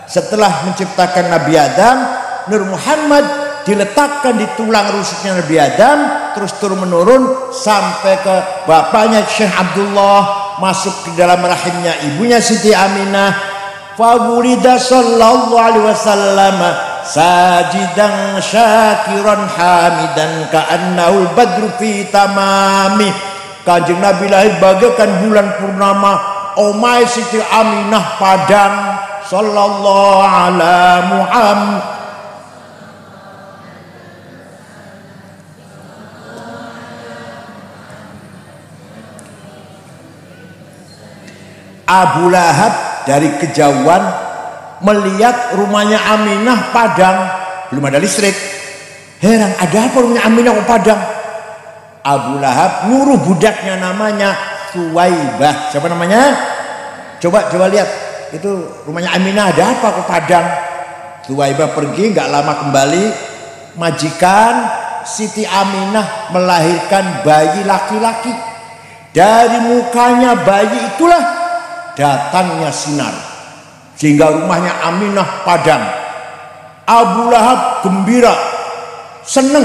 Setelah menciptakan Nabi Adam, Nur Muhammad diletakkan di tulang rusuknya Nabi Adam, terus turun menurun sampai ke bapaknya Syekh Abdullah, masuk ke dalam rahimnya ibunya Siti Aminah. Fawulida sallallahu alaihi wasallam sajidan syakiran hamidan ka'annahul badru fi tamami. Kanjeng Nabi lahir bagaikan bulan purnama, omai Siti Aminah padang. Sallallahu ala Muhammad. Abu Lahab dari kejauhan melihat rumahnya Aminah padang, belum ada listrik. Heran, ada apa rumahnya Aminah kok padang? Abu Lahab nyuruh budaknya namanya Suwaibah. Siapa namanya? Coba lihat, itu rumahnya Aminah ada apa kok padang? Suwaibah pergi, nggak lama kembali, majikan Siti Aminah melahirkan bayi laki-laki. Dari mukanya bayi itulah datangnya sinar, sehingga rumahnya Aminah padam. Abu Lahab gembira, seneng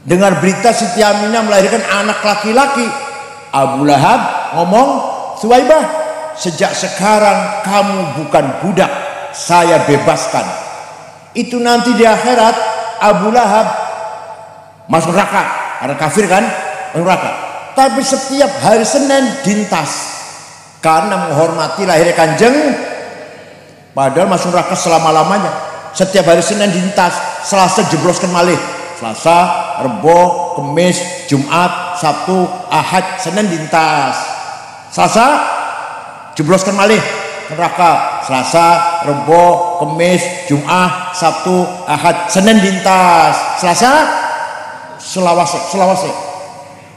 dengar berita Siti Aminah melahirkan anak laki-laki. Abu Lahab ngomong, Suwaibah, sejak sekarang kamu bukan budak, saya bebaskan. Itu nanti di akhirat Abu Lahab masuk neraka, karena kafir kan, masuk neraka. Tapi setiap hari Senin dintas karena menghormati lahirnya Kanjeng, padahal masuk neraka selama-lamanya. Setiap hari Senin dintas, Selasa jebloskan malih. Selasa, Rebo, Kemis, Jumat, Sabtu, Ahad, Senin dintas. Selasa jebloskan malih neraka. Selasa, Rebo, Kemis, Jumat, Sabtu, Ahad, Senin dintas. Selasa selawase.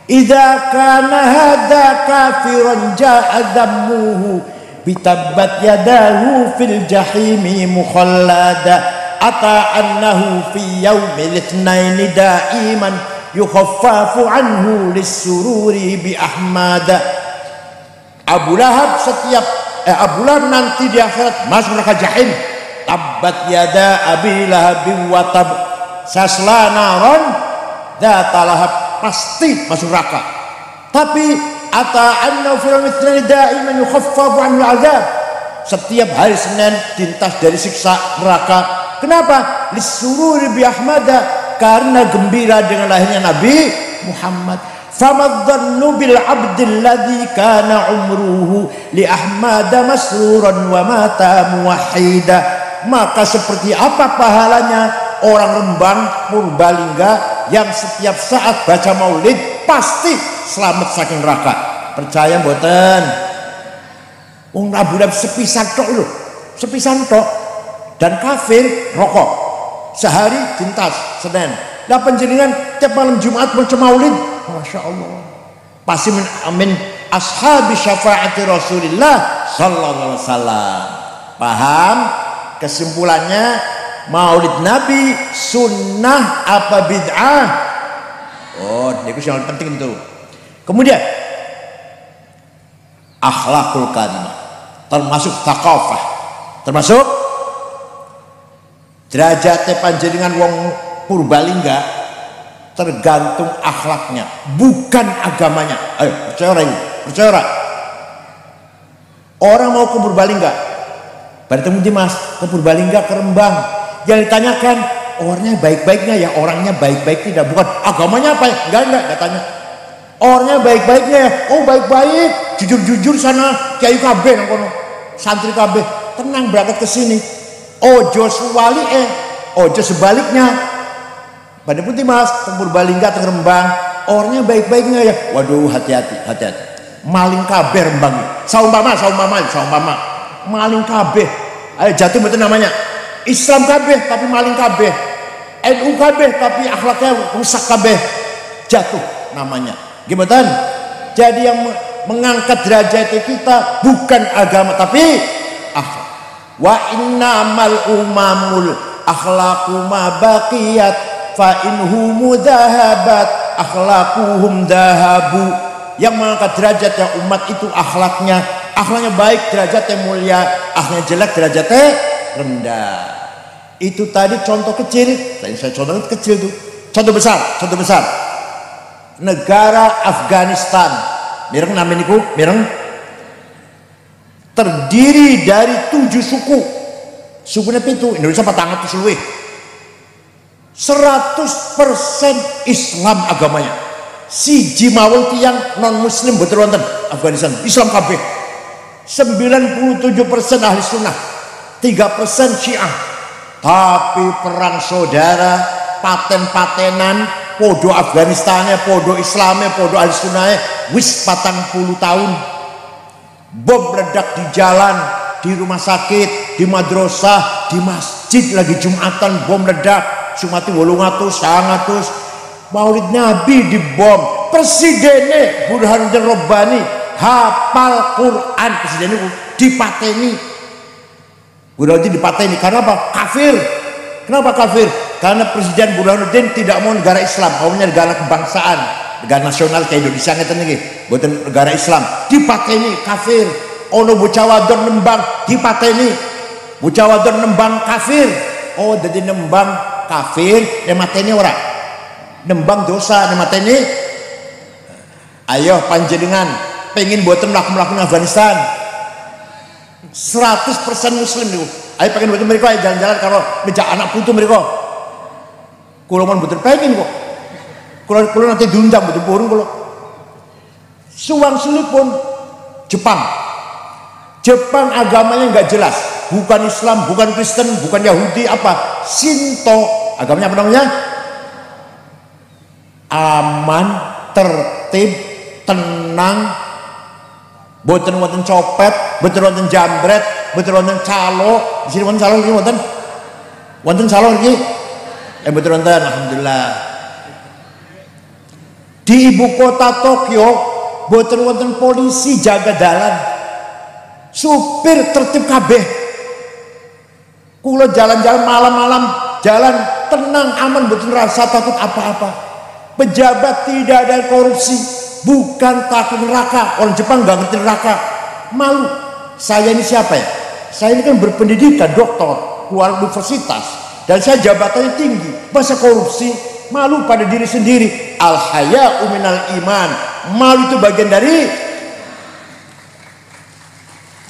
Idza kana hadza kafiran ja'a dhammuhu bitabbat yadahu fil jahimi mukhallada ata annahu fi yaumil itsnaini daiman yukhaffafu anhu lis-sururi bi ahmada. Abu Lahab Abu Lahab nanti di akhirat masuk neraka jahim. Tabbat yada abi lahabin wa tab, sasla naron dzata lahab, pasti masuk neraka. Tapi ata'anna fil mithlani daiman yukhaffafu anhu azab, setiap hari Senin dintas dari siksa neraka. Kenapa? Lisururi bi ahmada, karena gembira dengan lahirnya Nabi Muhammad. Famadhannu bil abdil ladzi kana umruhu li ahmada masruran wa mata muwahhida. Maka seperti apa pahalanya orang Rembang Purbalingga yang setiap saat baca maulid pasti selamat saking neraka? Percaya mboten? Wong Abu Lahab sepisan tok lho, sepisan tok, dan kafir rokok sehari dintas Senin. Lah panjenengan tiap malam Jumat baca maulid, masya Allah, pasti amin ashabi syafaati Rasulillah sallallahu alaihi wasallam. Paham? Kesimpulannya, maulid Nabi sunnah apa bid'ah? Oh, itu yang penting itu. Kemudian akhlakul karimah, termasuk thaqafah, termasuk derajatnya panjenengan wong Purbalingga tergantung akhlaknya, bukan agamanya. Ayo percaya orang ini, percaya orang. Orang mau ke Purbalingga, bertemu di Mas ke Purbalingga, ke Rembang, yang ditanyakan orangnya baik-baiknya ya, orangnya baik-baik tidak, bukan agamanya apa ya, enggak tanya. Orangnya baik-baiknya ya, oh baik-baik, jujur-jujur sana, kiai kabeh nang kono, santri kabeh, tenang berangkat ke sini. Ojo suwali ojo sebaliknya. Pada putih Mas, ke Purbalingga, ke Rembang, orangnya baik-baiknya ya, waduh hati-hati. Maling kabeh Rembang, saumpama, maling kabeh. Ayo jatuh betul namanya. Islam kabeh tapi maling kabeh, NU kabeh tapi akhlaknya rusak kabeh, jatuh namanya. Gimana? Jadi yang mengangkat derajat kita bukan agama tapi akhlak. Wa innamal umamul akhlaqu ma baqiyat fa inhumu dhahabat akhlaquhum dhahabu. Yang mengangkat derajat yang umat itu akhlaknya baik, derajatnya mulia, akhlaknya jelek, derajatnya rendah. Itu tadi contoh kecil. Tadi saya contoh kecil tuh. Contoh besar. Negara Afghanistan. Mireng namanya mireng. Terdiri dari 7 suku. Sukunya itu Indonesia patang atus luwih. 100% Islam agamanya. Siji mawon tiyang non muslim betul wonten Afghanistan. Islam kabeh. 97% ahli sunnah. 3% Syiah. Tapi perang saudara, paten-patenan, podo Afghanistannya, podo Islamnya, podo ahli sunnahnya, wis 40 tahun. Bom meledak di jalan, di rumah sakit, di madrasah, di masjid lagi Jumatan, bom meledak. Sumati 800, 900. Maulid Nabi dibom. Presidennya Burhanuddin Rabbani hafal Quran, presidennya dipateni. Burhanuddin dipateni karena apa? Kafir. Kenapa kafir? Karena Presiden Burhanuddin tidak mau negara Islam, maunya negara kebangsaan, negara nasional kayak Indonesia ngeten iki, bukan negara Islam. Dipateni kafir. Ono bocah wadon nembang dipateni. Bocah wadon nembang kafir. Oh, jadi nembang kafir, mateni ora. Nembang dosa, mateni. Ayo panjenengan pengen buatan melakukan Afghanistan 100% muslim niku. Ayo pengen buatan mereka jalan-jalan kalau ngejak anak putu mereka. Kulo mon buatan pengen kok. Kulo nanti diundang buatan burung kulo. Suwang selipun Jepang agamanya nggak jelas, bukan Islam, bukan Kristen, bukan Yahudi, apa Shinto. Agamanya apa namanya? Aman, tertib, tenang, boten wonten copet, boten wonten jambret, boten wonten calo. Di sini wonten calo iki wonten calo iki. Boten wonten, alhamdulillah. Di ibu kota Tokyo boten wonten polisi jaga dalan. Supir tertib kabeh. Kula jalan-jalan malam-malam, jalan tenang, aman, boten rasa takut apa-apa. Pejabat tidak ada korupsi, bukan takut neraka. Orang Jepang nggak ngerti neraka, malu. Saya ini siapa ya? Saya ini kan berpendidikan, doktor, keluar universitas, dan saya jabatannya tinggi. Masa korupsi? Malu pada diri sendiri. Al haya'u minal iman. Malu itu bagian dari.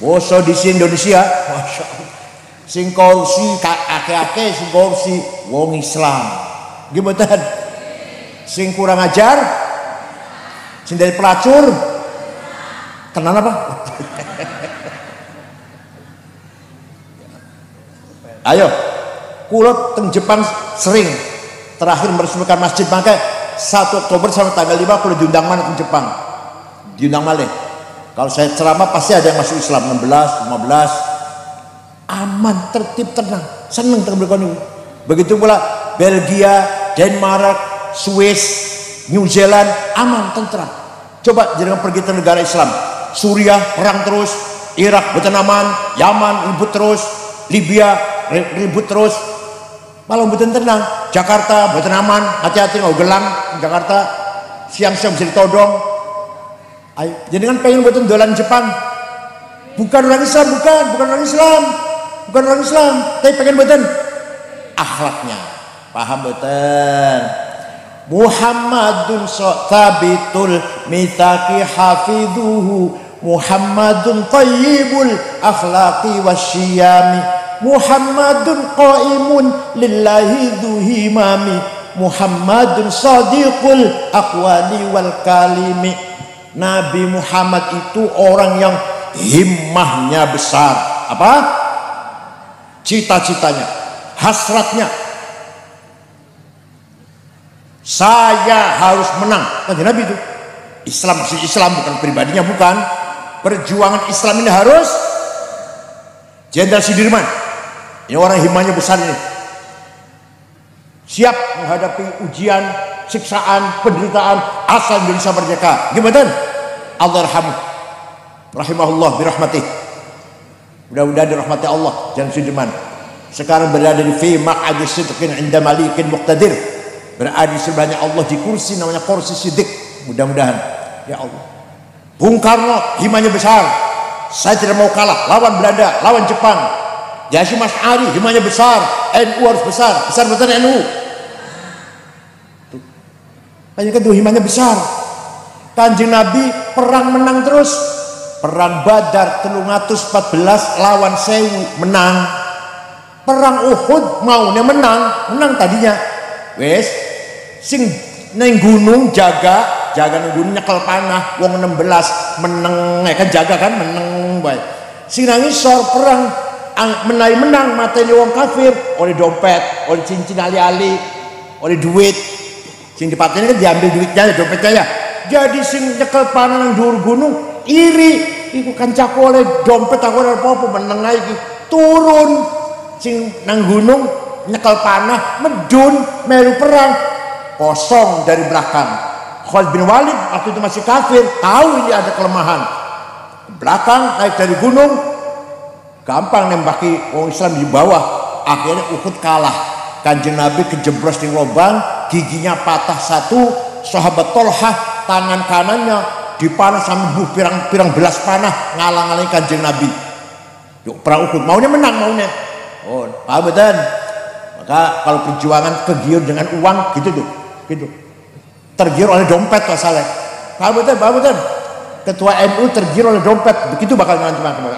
Boso di Indonesia, masya Allah. Sing korupsi, ake-ake sing korupsi, wong Islam. Gimana? Sing kurang ajar, sing dari pelacur, tenan apa? Ayo, kulo teng Jepang sering terakhir meresmikan masjid, maka 1 Oktober sampai tanggal 5 kulo diundang mana ke Jepang, diundang malih. Kalau saya ceramah pasti ada yang masuk Islam 16, 15, aman, tertib, tenang, seneng teng mereka niku. Begitu pula Belgia, Denmark, Swiss, New Zealand, aman, tentram. Coba jangan pergi ke negara Islam. Suriah perang terus, Irak boten aman, Yaman ribut terus, Libya ribut terus. Malah boten tenang. Jakarta boten aman, hati-hati nggak gelang Jakarta, siang-siang bisa ditodong. Ayo, jenengan pengen boten dolan Jepang. Bukan orang Islam, bukan orang Islam, tapi pengen boten akhlaknya. Paham boten? Muhammadun thabitul mitsaqi hafidhuhu, Muhammadun thayyibul akhlaqi wasyiyami, Muhammadun qaimun lillahi dzuhimami, Muhammadun sadiqul aqwali wal kalimi. Nabi Muhammad itu orang yang himmahnya besar. Apa? Cita-citanya, hasratnya. Saya harus menang. Kan Nabi itu Islam bukan pribadinya, bukan. Perjuangan Islam ini harus. Jenderal Sudirman, ini orang himmahnya besar ini, siap menghadapi ujian, siksaan, penderitaan asal Indonesia merdeka. Gimana? Allah rahimahullah birahmatih. Mudah-mudahan dirahmati Allah Jenderal Sudirman. Sekarang berada di fi maq'adi sidqin 'inda malikin muqtadir. berada di sebelahnya Allah di kursi namanya kursi Siddiq. Mudah-mudahan ya Allah. Bung Karno himanya besar, saya tidak mau kalah lawan Belanda, lawan Jepang. Hasyim Asy'ari himanya besar, NU harus besar, besar betul NU. Banyak itu himanya besar. Kanjeng Nabi perang menang terus. Perang Badar 314 lawan 1000 menang. Perang Uhud maunya menang tadinya. Wes sing neng gunung jaga neng gunung nyekel panah wong 16 meneng kan jaga kan meneng bae. Sing nang isor perang menang mateni wong kafir oleh dompet, oleh cincin ali-ali, oleh duit. Sing dipateni kan diambil duitnya dompetnya ya. Jadi sing nyekel panah nang dhuwur gunung iri iku kancaku oleh dompet aku oleh apa meneng ae iki turun sing nang gunung nyekel panah medun melu perang kosong dari belakang. Khalid bin Walid waktu itu masih kafir, tahu ini ada kelemahan, belakang naik dari gunung gampang nembaki orang Islam di bawah. Akhirnya Uhud kalah. Kanjeng Nabi kejeblos di lubang, giginya patah satu. Sahabat Tolhah tangan kanannya dipanah sampai pirang belas panah ngalang-alangi Kanjeng Nabi. Yuk perang Uhud maunya menang maunya. Oh, paham betul? Maka kalau perjuangan kegiur dengan uang gitu. Tergiur oleh dompet masalah. Paham betul? Ketua NU tergiur oleh dompet, begitu bakal nanti bakal.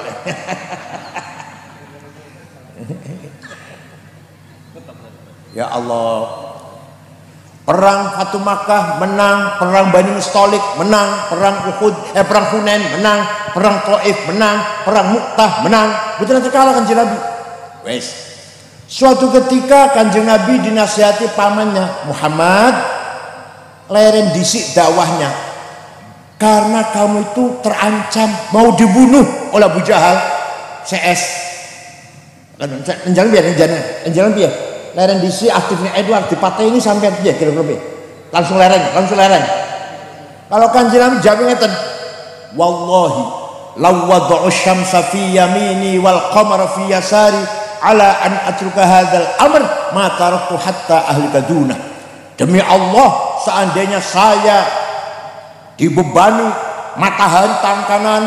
Ya Allah. Perang Fatu Makkah menang, perang Bani Mustalik menang, perang Uhud, perang Hunain menang, perang Taif menang, perang Mu'tah menang. Betul nanti kalah Kanjeng Nabi. Wes. Suatu ketika Kanjeng Nabi dinasihati pamannya, Muhammad, leren disik dakwahnya. Karena kamu itu terancam mau dibunuh oleh Abu Jahal, CS. Enjalan biar. Leren disi aktifnya Edward dipatah ini sampai dia kira-kira langsung lereng. Kalau Kanjeng Nabi jawab ngeten, wallahi law wada'u syamsa fi yamini wal qamara fi yasari ala an atruka hadzal amr ma taraktu hatta ahli kaduna. Demi Allah, seandainya saya dibebani matahari tangan kanan,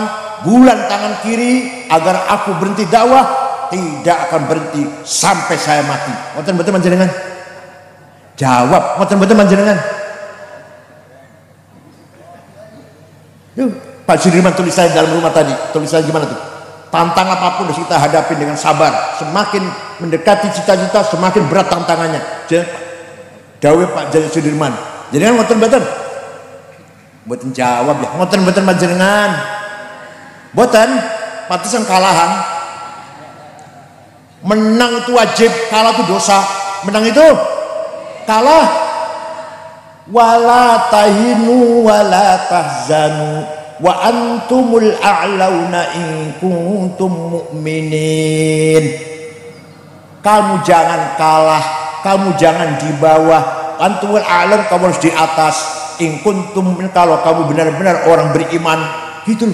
bulan tangan kiri agar aku berhenti dakwah, tidak akan berhenti sampai saya mati. Ngoten betul panjenengan? Jawab, ngoten betul panjenengan? Yuk, Pak Sudirman tulisan dalam rumah tadi, tulisan gimana tuh? Tantang apapun harus kita hadapi dengan sabar. Semakin mendekati cita-cita, semakin berat tantangannya. Dawe Pak Jaya Sudirman. Jenengan ngoten betul? Mboten jawab ya. Ngoten betul panjenengan? Mboten, patusan kalahan. Menang itu wajib, kalah itu dosa. Menang itu kalah. Wala tahinu wala tahzanu wa antumul a'launa in kuntum mu'minin. Kamu jangan kalah, kamu jangan di bawah. Antumul a'laun, kamu harus di atas. In kuntum, kalau kamu benar-benar orang beriman. Gitu.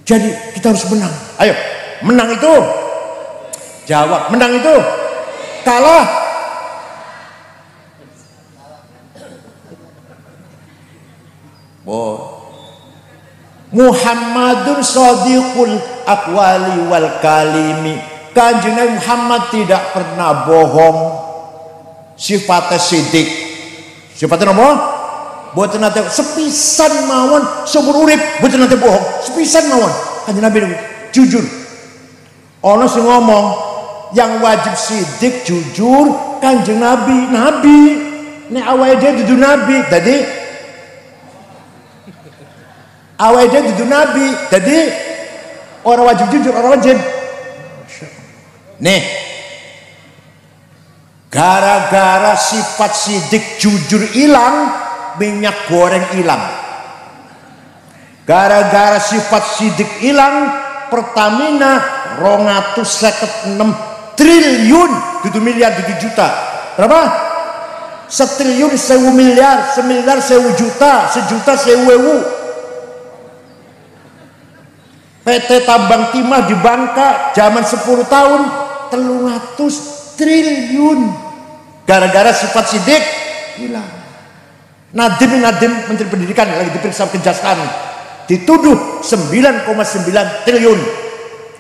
Jadi kita harus menang. Ayo, menang itu. Jawab, menang itu kalah. Oh. Muhammadun shadiqul aqwali wal kalimi. Kanjeng Nabi Muhammad tidak pernah bohong. Sifatnya sidik. Sifatnya apa? Boten nate sepisan mawon seumur urip, boten nate bohong. Sepisan mawon. Kanjeng Nabi jujur. Ono sing ngomong yang wajib sidik jujur Kanjeng Nabi nek awake dhewe dudu nabi dadi awake dhewe dudu nabi dadi orang wajib jujur, orang wajib nih gara-gara sifat sidik jujur hilang, minyak goreng hilang. Gara-gara sifat sidik hilang, Pertamina 256 triliun, 7 miliar 7 juta. Berapa? Setriliun 1000 miliar, semiliar 1000 juta, sejuta 1000 ewu. PT Tambang Timah di Bangka zaman 10 tahun 300 triliun. Gara-gara sifat sidik hilang. Nadiem Menteri Pendidikan lagi diperiksa Kejaksaan, dituduh 9,9 triliun.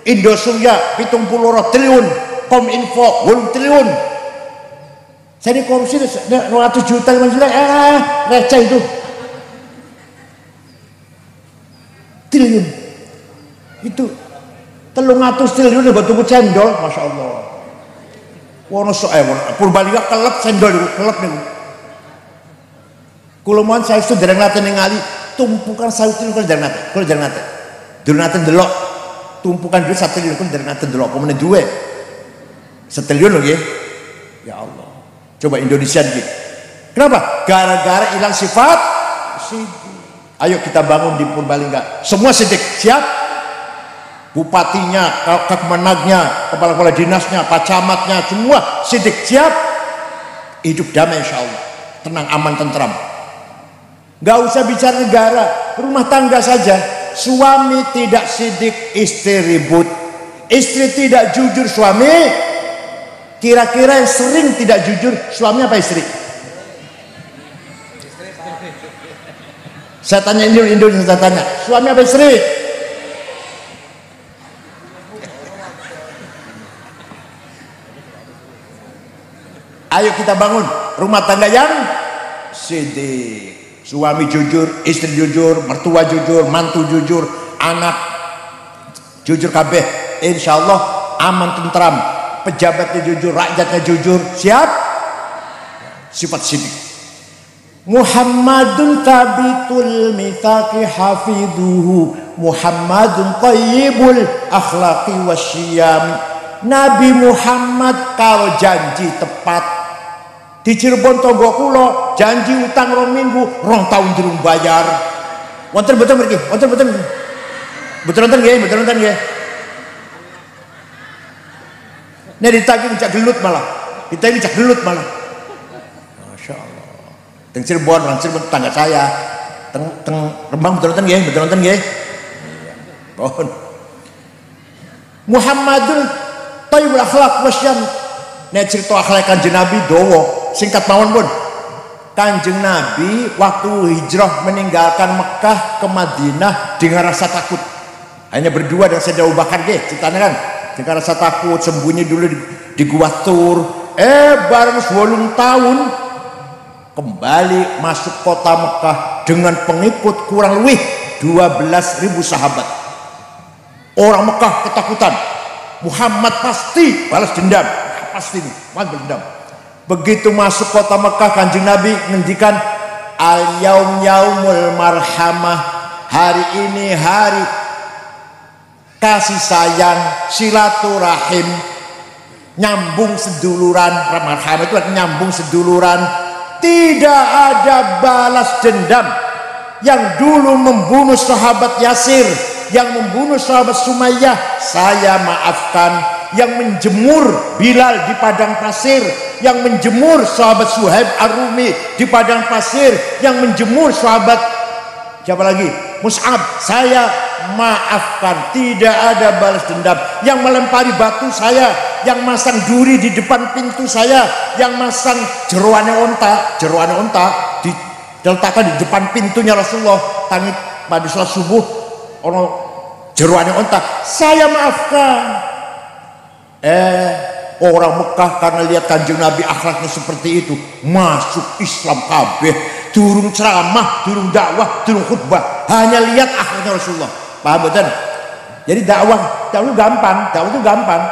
Indosuria 70 triliun, Kominfo 8 triliun. Saya ini korupsi 200 juta, 5 juta, receh itu. Triliun. Itu 300 triliun buat tuku cendol, Masya Allah. Wono Purbalingga kelep cendol itu, kelep nih. Kulo mohon saya itu dereng nate ningali tumpukan sayur triliun kulo dereng nate. Dulu nate delok tumpukan duit 1 triliun kulo dereng nate delok pemene duwe. 1 triliun lho nggih. Ya Allah. Coba Indonesia dikit. Kenapa? Gara-gara hilang sifat sidik. Ayo kita bangun di Purbalingga. Semua sidik, siap? Bupatinya, kemenagnya, kepala-kepala dinasnya, pak camatnya, semua sidik, siap? Hidup damai insya Allah. Tenang, aman, tentram. Gak usah bicara negara, rumah tangga saja. Suami tidak sidik, istri ribut. Istri tidak jujur, suami. Kira-kira yang sering tidak jujur, suami apa istri? Saya tanya Indonesia, saya tanya, suami apa istri? Ayo kita bangun rumah tangga yang sidik. Suami jujur, istri jujur, mertua jujur, mantu jujur, anak jujur kabeh. Insya Allah aman tentram. Pejabatnya jujur, rakyatnya jujur, siap? Sifat sidik. Muhammadun tabitul mitsaqi hafidhuhu, Muhammadun tayyibul akhlaqi wasyiyam. Nabi Muhammad kalau janji tepat. Di Cirebon tonggo kula janji utang 2 minggu, 2 tahun durung bayar. Wonten betul mriki, wonten betul. Betul wonten nggih. Nek ditagih cak gelut malah. Ditagih cak gelut malah. Masya Allah. Teng Cirebon, tangga saya. Teng Rembang betul nggih. Pohon. Muhammadul Tayyibul akhlaq wasyam. Nek cerita akhlak Kanjeng Nabi dawa, singkat mawon pun. Kanjeng Nabi waktu hijrah meninggalkan Mekah ke Madinah dengan rasa takut. Hanya berdua dengan Sayyidina Abu Bakar nggih, ceritanya kan. Dengan rasa takut, sembunyi dulu di Gua Tur. Bareng 8 tahun kembali masuk kota Mekah dengan pengikut kurang lebih 12.000 sahabat. Orang Mekah ketakutan. Muhammad pasti balas dendam, pasti balas dendam. Begitu masuk kota Mekah, Kanjeng Nabi ngendikan al-yaum yaumul marhamah. Hari ini hari kasih sayang, silaturahim, nyambung seduluran. Marhamah itu artinya nyambung seduluran. Tidak ada balas dendam. Yang dulu membunuh sahabat Yasir, yang membunuh sahabat Sumayyah, saya maafkan. Yang menjemur Bilal di padang pasir, yang menjemur sahabat Suhaib Ar-Rumi di padang pasir, yang menjemur sahabat siapa lagi? Mus'ab, saya maafkan. Tidak ada balas dendam. Yang melempari batu saya, yang masang duri di depan pintu saya, yang masang jeroane onta diletakkan di depan pintunya Rasulullah tangit pada sholat subuh, ono jeroane onta, saya maafkan. Orang Mekah karena lihat Kanjeng Nabi akhlaknya seperti itu, masuk Islam kabeh. Durung ceramah, durung dakwah, durung khutbah, hanya lihat akhlaknya Rasulullah. Paham betul? Jadi dakwah itu gampang.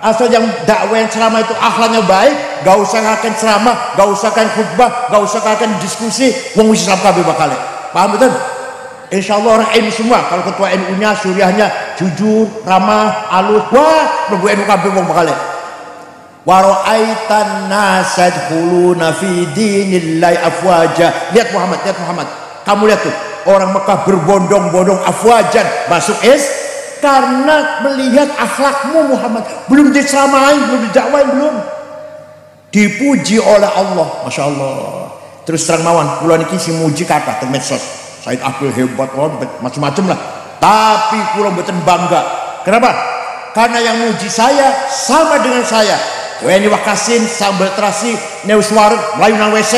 Asal yang dakwah yang ceramah itu akhlaknya baik, gak usah akan ceramah, gak usah akan khutbah, gak usah akan diskusi, wong Islam kabeh bakal. Paham betul? Insya Allah orang NU semua, kalau ketua NU-nya, Suriahnya jujur, ramah, alus, wah, mlebu NU kabeh wong bakal. Wa ra'aitan nasa yadkhuluna fi dinillahi afwaja. Lihat Muhammad. Kamu lihat tuh, orang Mekah berbondong-bondong afwajan masuk karena melihat akhlakmu Muhammad. Belum diceramain, belum didakwain, belum. Dipuji oleh Allah, Masya Allah. Terus terang mawon, kula niki sing muji kathah teng medsos. Said Abdul hebat, macam-macam lah. Tapi kula mboten bangga. Kenapa? Karena yang muji saya sama dengan saya. Weni wakasin sambal terasi neus wareg melayu nang WC.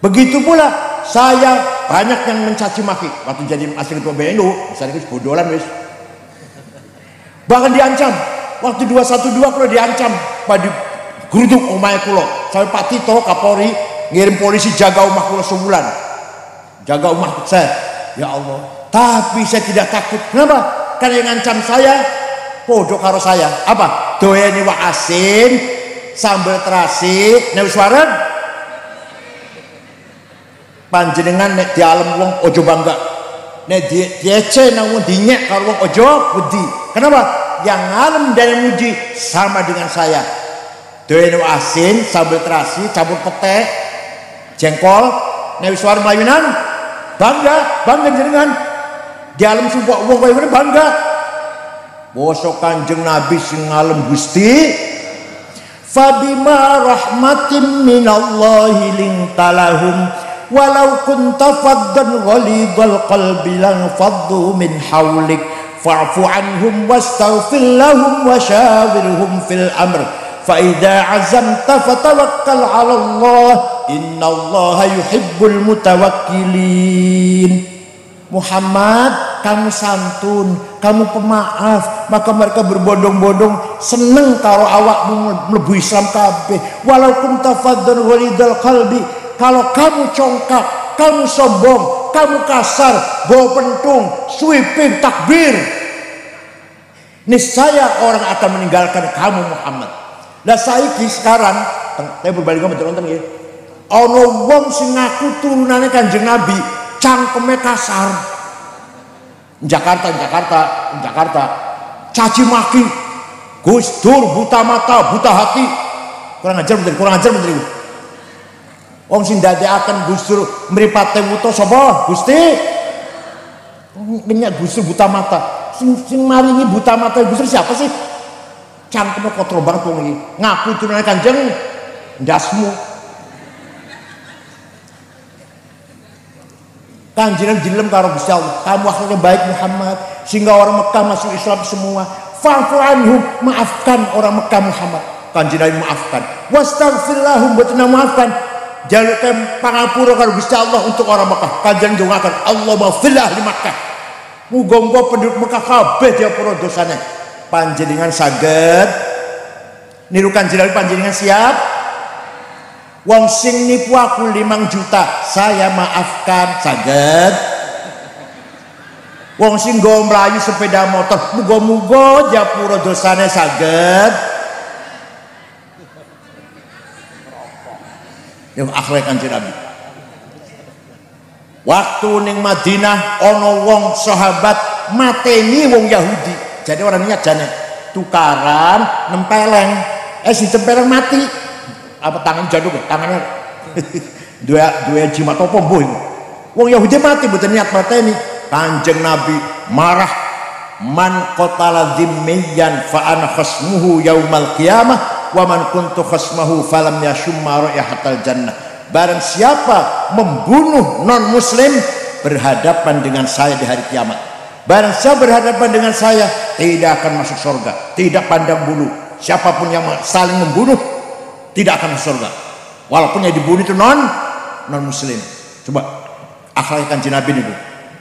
Begitu pula saya banyak yang mencaci maki waktu jadi asli ketua BNU, misalnya itu bodolan wis. Bahkan diancam waktu 212 kalau diancam pada geruduk omahe kula sampai Pak Tito Kapolri ngirim polisi jaga omah kula sebulan, jaga omah saya. Ya Allah, tapi saya tidak takut. Kenapa? Karena yang ngancam saya podo karo saya apa? Doyani wak asin sambal terasi nek suara panjenengan nek di alam wong ojo bangga, nek diece nang wong dinyek karo wong ojo wedi. Kenapa? Yang alam dan muji sama dengan saya. Doyani wak asin sambal terasi campur pete jengkol nek suara Melayunan bangga jenengan di alam sumpah wong kaya ngene bangga. Bosok Kanjeng Nabi sing ngalem Gusti, fabima rahmatin minallahi lintalahum walau kunta faddan ghalidhal qalbi lan faddu min hawlik fa'fu anhum wastaghfir lahum wasyawirhum fil amr fa idza azamta fatawakkal 'ala Allah innallaha yuhibbul mutawakkilin. Muhammad, kamu santun, kamu pemaaf, maka mereka berbondong-bondong seneng karo awakmu mlebu Islam kabeh. Walaupun tafaddan ghalidhal qalbi, kalau kamu congkak, kamu sombong, kamu kasar, bawa pentung, sweeping, takbir, niscaya orang akan meninggalkan kamu Muhammad. Lah saiki sekarang, saya berbalik betul nonton ya. Ono wong sing ngaku turunane Kanjeng Nabi, cangkeme kasar. Jakarta caci maki, Gus Dur buta mata, buta hati. Kurang ajar menteri. Wong sing dadekaken Gus Dur mripate wuta sapa? Gusti. Minyak Gus Dur buta mata. Sing maringi buta mata Gus Dur siapa sih? Cangkeme kotor banget wong iki. Ngaku turunane Kanjeng ndasmu. Kanjeng dilem karo Gusti Allah. Kamu akhlaknya baik Muhammad sehingga orang Mekah masuk Islam semua. Fa'fu anhum, maafkan orang Mekah Muhammad. Kanjeng Nabi maafkan. Wastaghfir lahum, betul maafkan. Jaluk pangapura karo Gusti Allah untuk orang Mekah. Kanjeng dongakan Allah maghfirlah li Makkah. Muga-muga penduduk Mekah kabeh diapura dosane. Panjenengan saged niru Kanjeng Nabi, panjenengan siap? Wong sing nipu aku 5 juta, saya maafkan, saged. Wong sing nggo mlayu sepeda motor, muga-muga japura dosane, saged. Yang akhlak Kanjeng Nabi. Waktu ning Madinah ana wong sahabat mateni wong Yahudi. Jadi orang niat jane tukaran nempeleng. Si tempeleng mati. Apa tangan jaduk tangannya dua jimat apa mbuh wong Yahudi mati mboten niat mateni. Kanjeng Nabi marah, man qatala dhimmiyan fa ana khasmuhu yaumal qiyamah wa man kuntu khasmahu falam yashumma raihatal jannah. Barang siapa membunuh non muslim berhadapan dengan saya di hari kiamat. Barang siapa berhadapan dengan saya tidak akan masuk surga, tidak pandang bulu. Siapapun yang saling membunuh tidak akan masuk surga, walaupun yang dibunuh itu non muslim. Coba akhlak Kanjeng Nabi itu.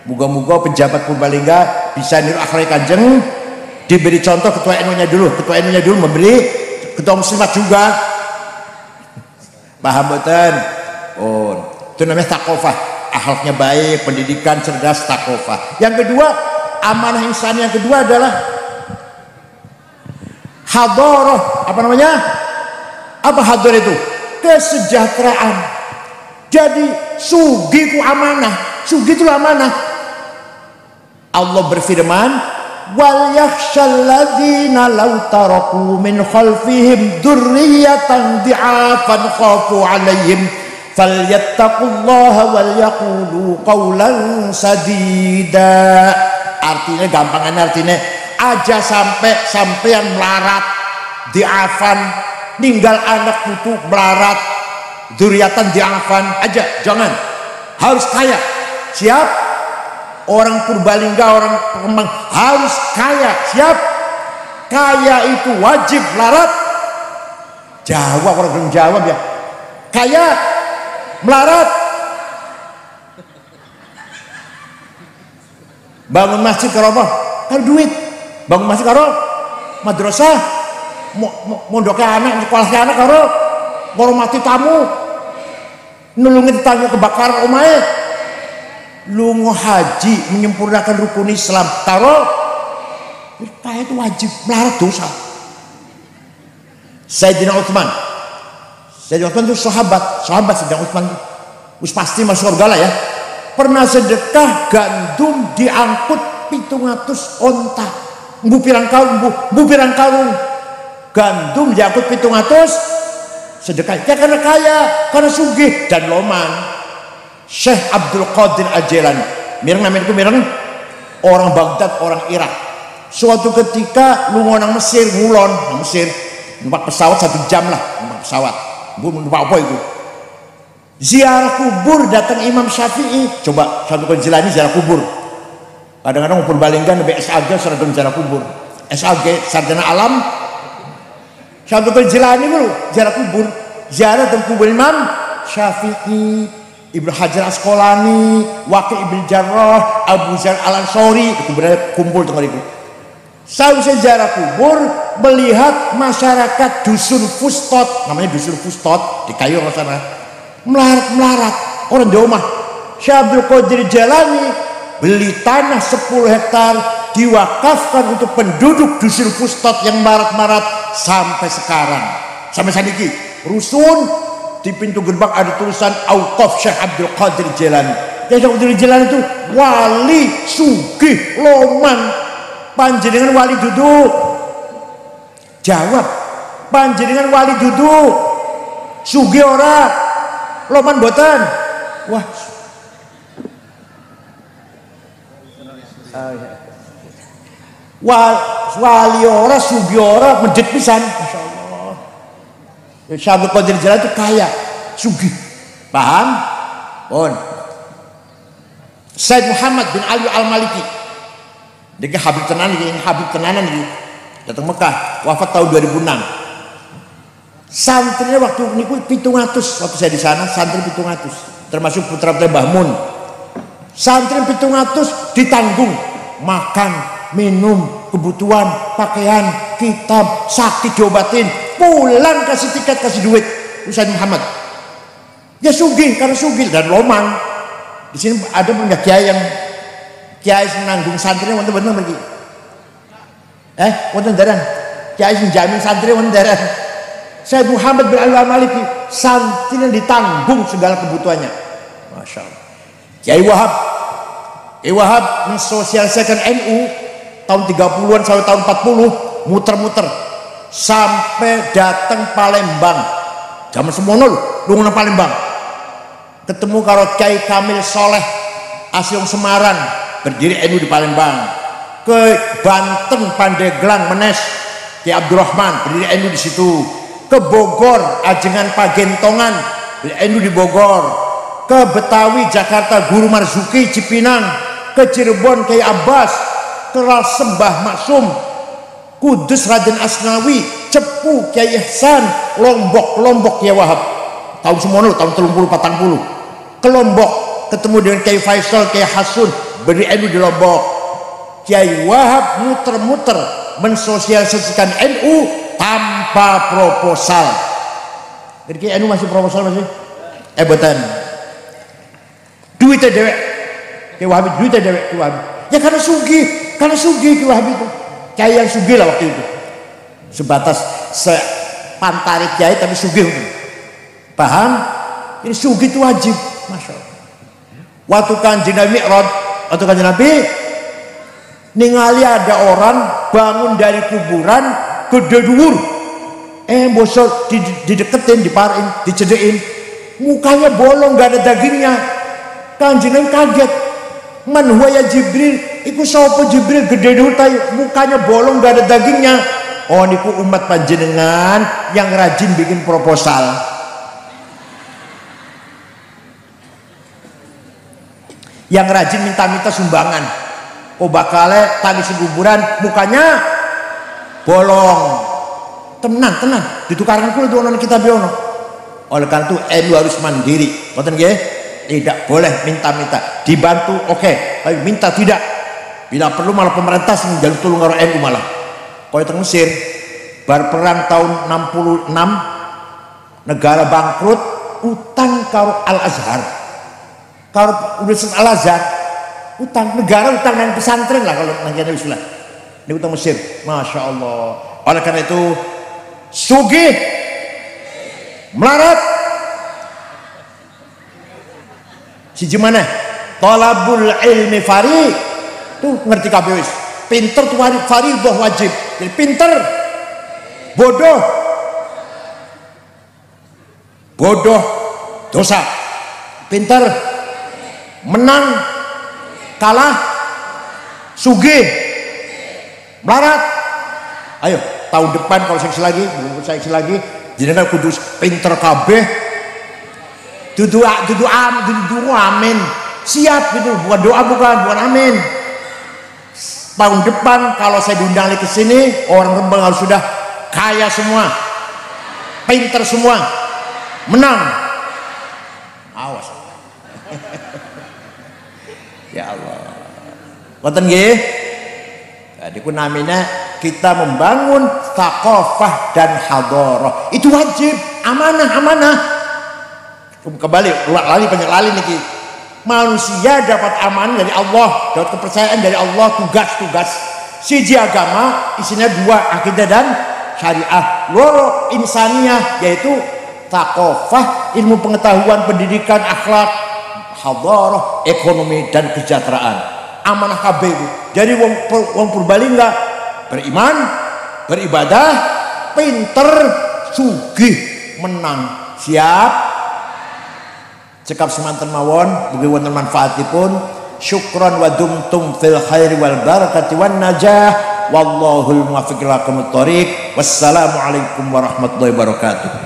Moga-moga pejabat Purbalingga bisa niru akhlak Kanjeng. Diberi contoh ketua NU-nya dulu memberi ketua muslimat juga. Paham betul? Oh, itu namanya takofah. Akhlaknya baik, pendidikan cerdas, takofah. Yang kedua, amanah insan yang kedua adalah hadarah. Apa namanya? Apa hadir itu? Kesejahteraan. Jadi sugi itu amanah. Sugi itu amanah. Allah berfirman, wal yakhshal ladzina law taraku min khalfihim dzurriyyatan dhi'afan khafu 'alaihim falyattaqullaha wal yaqulu qawlan sadida. Artinya gampangannya aja sampean melarat diafan, ninggal anak putu melarat, dzurriatan diafan aja, jangan. Harus kaya. Siap? Orang Purbalingga, orang Kemang harus kaya. Siap? Kaya itu wajib, melarat Jawa, orang belum jawab ya. Kaya, melarat Bangun masjid karo apa? Karo duit. Bangun masjid karo madrasah. Mondoke anak, sekolah anak karo ngormati tamu. Nulungi tetangga kebakaran omahe. Lungo haji menyempurnakan rukun Islam karo itu wajib melarat dosa. Sayyidina Utsman itu sahabat Sayyidina Utsman wis pasti masuk surga lah ya. Pernah sedekah gandum diangkut 700 onta. Mbu pirang karung gandum diangkut 700 sedekah. Ya karena kaya, karena sugih dan loman. Syekh Abdul Qadir Al-Jilani mireng orang Baghdad, orang Irak. Suatu ketika lu nang Mesir ngulon nang Mesir numpak pesawat 1 jam lah, numpak pesawat numpak apa itu ziarah kubur, datang Imam Syafi'i. Coba Syabdul Qadir Jilani ziarah kubur, kadang-kadang ngumpul balingkan lebih SAG seragam ziarah kubur, SAG sarjana alam. Syabdul Qadir Jilani dulu ziarah kubur, ziarah dan kubur Imam Syafi'i, Ibnu Hajar Asqalani, Waqi' Ibn Jarrah, Abu Zar Al-Ansori, kuburannya kumpul tengah itu. Saya sejarah kubur melihat masyarakat dusun Fustot, namanya dusun Fustot di Kairo sana, melarat orang di rumah. Syabdul Qadir Jilani beli tanah 10 hektar diwakafkan untuk penduduk dusun Fustot yang marat-marat sampai sekarang, sampai saat ini rusun di pintu gerbang ada tulisan Auqaf Syekh Abdul Qadir Jilani. Syekh Abdul Qadir Jilani itu wali sugih loman. Panjenengan wali duduk, jawab. Panjenengan wali duduk, sugih ora, loman boten. Wah, wali ora, sugih ora, medhit pisan. Masya Allah. Syekh Abdul Qadir Jilani itu kaya, sugih, paham? Pun. Said Muhammad bin Ali Al-Maliki. Dia Habib tenanan ini datang Mekah, wafat tahun 2006. Santrinya waktu niku 700, waktu saya di sana santri 700, termasuk putra Mbah Mun. Santri 700 ditanggung makan, minum, kebutuhan, pakaian, kitab, sakit diobatin, pulang kasih tiket, kasih duit. Ustaz Muhammad. Ya sugih, karena sugih dan lomang. Di sini ada punya kiai yang kiai nanggung santrinya wonten bener mriki. Wonten daran. Kiai sing jamin santri wonten daran. Said Muhammad bin Ali Al-Maliki santrinya ditanggung segala kebutuhannya. Masya Allah. Kiai Wahab mensosialisasikan NU tahun 30-an sampai tahun 40, muter-muter sampai datang Palembang. Zaman semono lu nang Palembang. Ketemu karo Kiai Kamil Soleh asli Semarang. Berdiri NU di Palembang. Ke Banten Pandeglang Menes Ki Abdurrahman berdiri NU di situ. Ke Bogor Ajengan Pagentongan NU di Bogor. Ke Betawi Jakarta Guru Marzuki Cipinang. Ke Cirebon Kiai Abbas. Ke Sembah Maksum Kudus Raden Asnawi. Cepu Kiai Ihsan. Lombok Kiai Wahab tahun semono tahun 30-40. Ke Lombok ketemu dengan Kiai Faisal Kiai Hasun beri NU di Lombok. Kiai Wahab muter-muter mensosialisasikan NU tanpa proposal. Jadi Kiai NU masih proposal masih? Boten. Duitnya dewek. Kiai Wahab duitnya dewek Kiai Wahab. Ya karena sugih Kiai Wahab itu. Kiai yang sugih lah waktu itu. Sebatas sepantari kiai tapi sugih. Paham? Ini sugih itu wajib. Masya Allah. Waktu Kanjeng Nabi Mi'raj, waktu Kanjeng Nabi ningali ada orang bangun dari kuburan gede dhuwur, bosok dideketin, diparin, dicedein, mukanya bolong gak ada dagingnya. Kanjeng Nabi kaget, man huwa ya Jibril, iku sapa Jibril gede dhuwur mukanya bolong gak ada dagingnya. Oh niku umat panjenengan yang rajin bikin proposal. Yang rajin minta-minta sumbangan. Oh bakale tangis kuburan mukanya bolong. Tenang ditukarkan kulo itu ono kitab ono. Oleh karena itu NU harus mandiri. Ngoten nggih? Tidak boleh minta-minta. Dibantu oke, tapi minta tidak. Bila perlu malah pemerintah sing njaluk tulung karo NU malah. Kaya teng Mesir, bar perang tahun 66 negara bangkrut, utang karo Al Azhar. Karo Universitas Al Azhar, utang negara utang nang pesantren lah kalau nang kene wis lah. Ini utang Mesir. Masya Allah. Oleh karena itu sugih melarat siji mana talabul ilmi fari tuh ngerti kabeh wis pinter tuh fardhu wajib jadi pinter bodoh dosa pinter menang kalah sugih melarat ayo tahun depan kalau saya lagi jenengan kudu pinter kabeh dudu amin siap gitu bukan doa bukan amin tahun depan kalau saya diundang lagi ke sini orang Rembang harus sudah kaya semua pinter semua menang awas ya Allah ngoten nggih jadi ku namanya kita membangun thaqafah dan hadarah itu wajib amanah kembali lali banyak lali niki manusia dapat amanah dari Allah dapat kepercayaan dari Allah tugas siji agama isinya dua akidah dan syariah loro insaniyah yaitu thaqafah ilmu pengetahuan pendidikan akhlak hadarah ekonomi dan kesejahteraan amanah kabeh jadi wong Purbalingga beriman beribadah pinter sugih menang siap cekap semanten mawon mugi wonten manfaatipun syukran wa dumtum fil khairi wal barakati wan najah wallahul muwaffiq ila aqwamit thoriq wassalamu alaikum warahmatullahi wabarakatuh.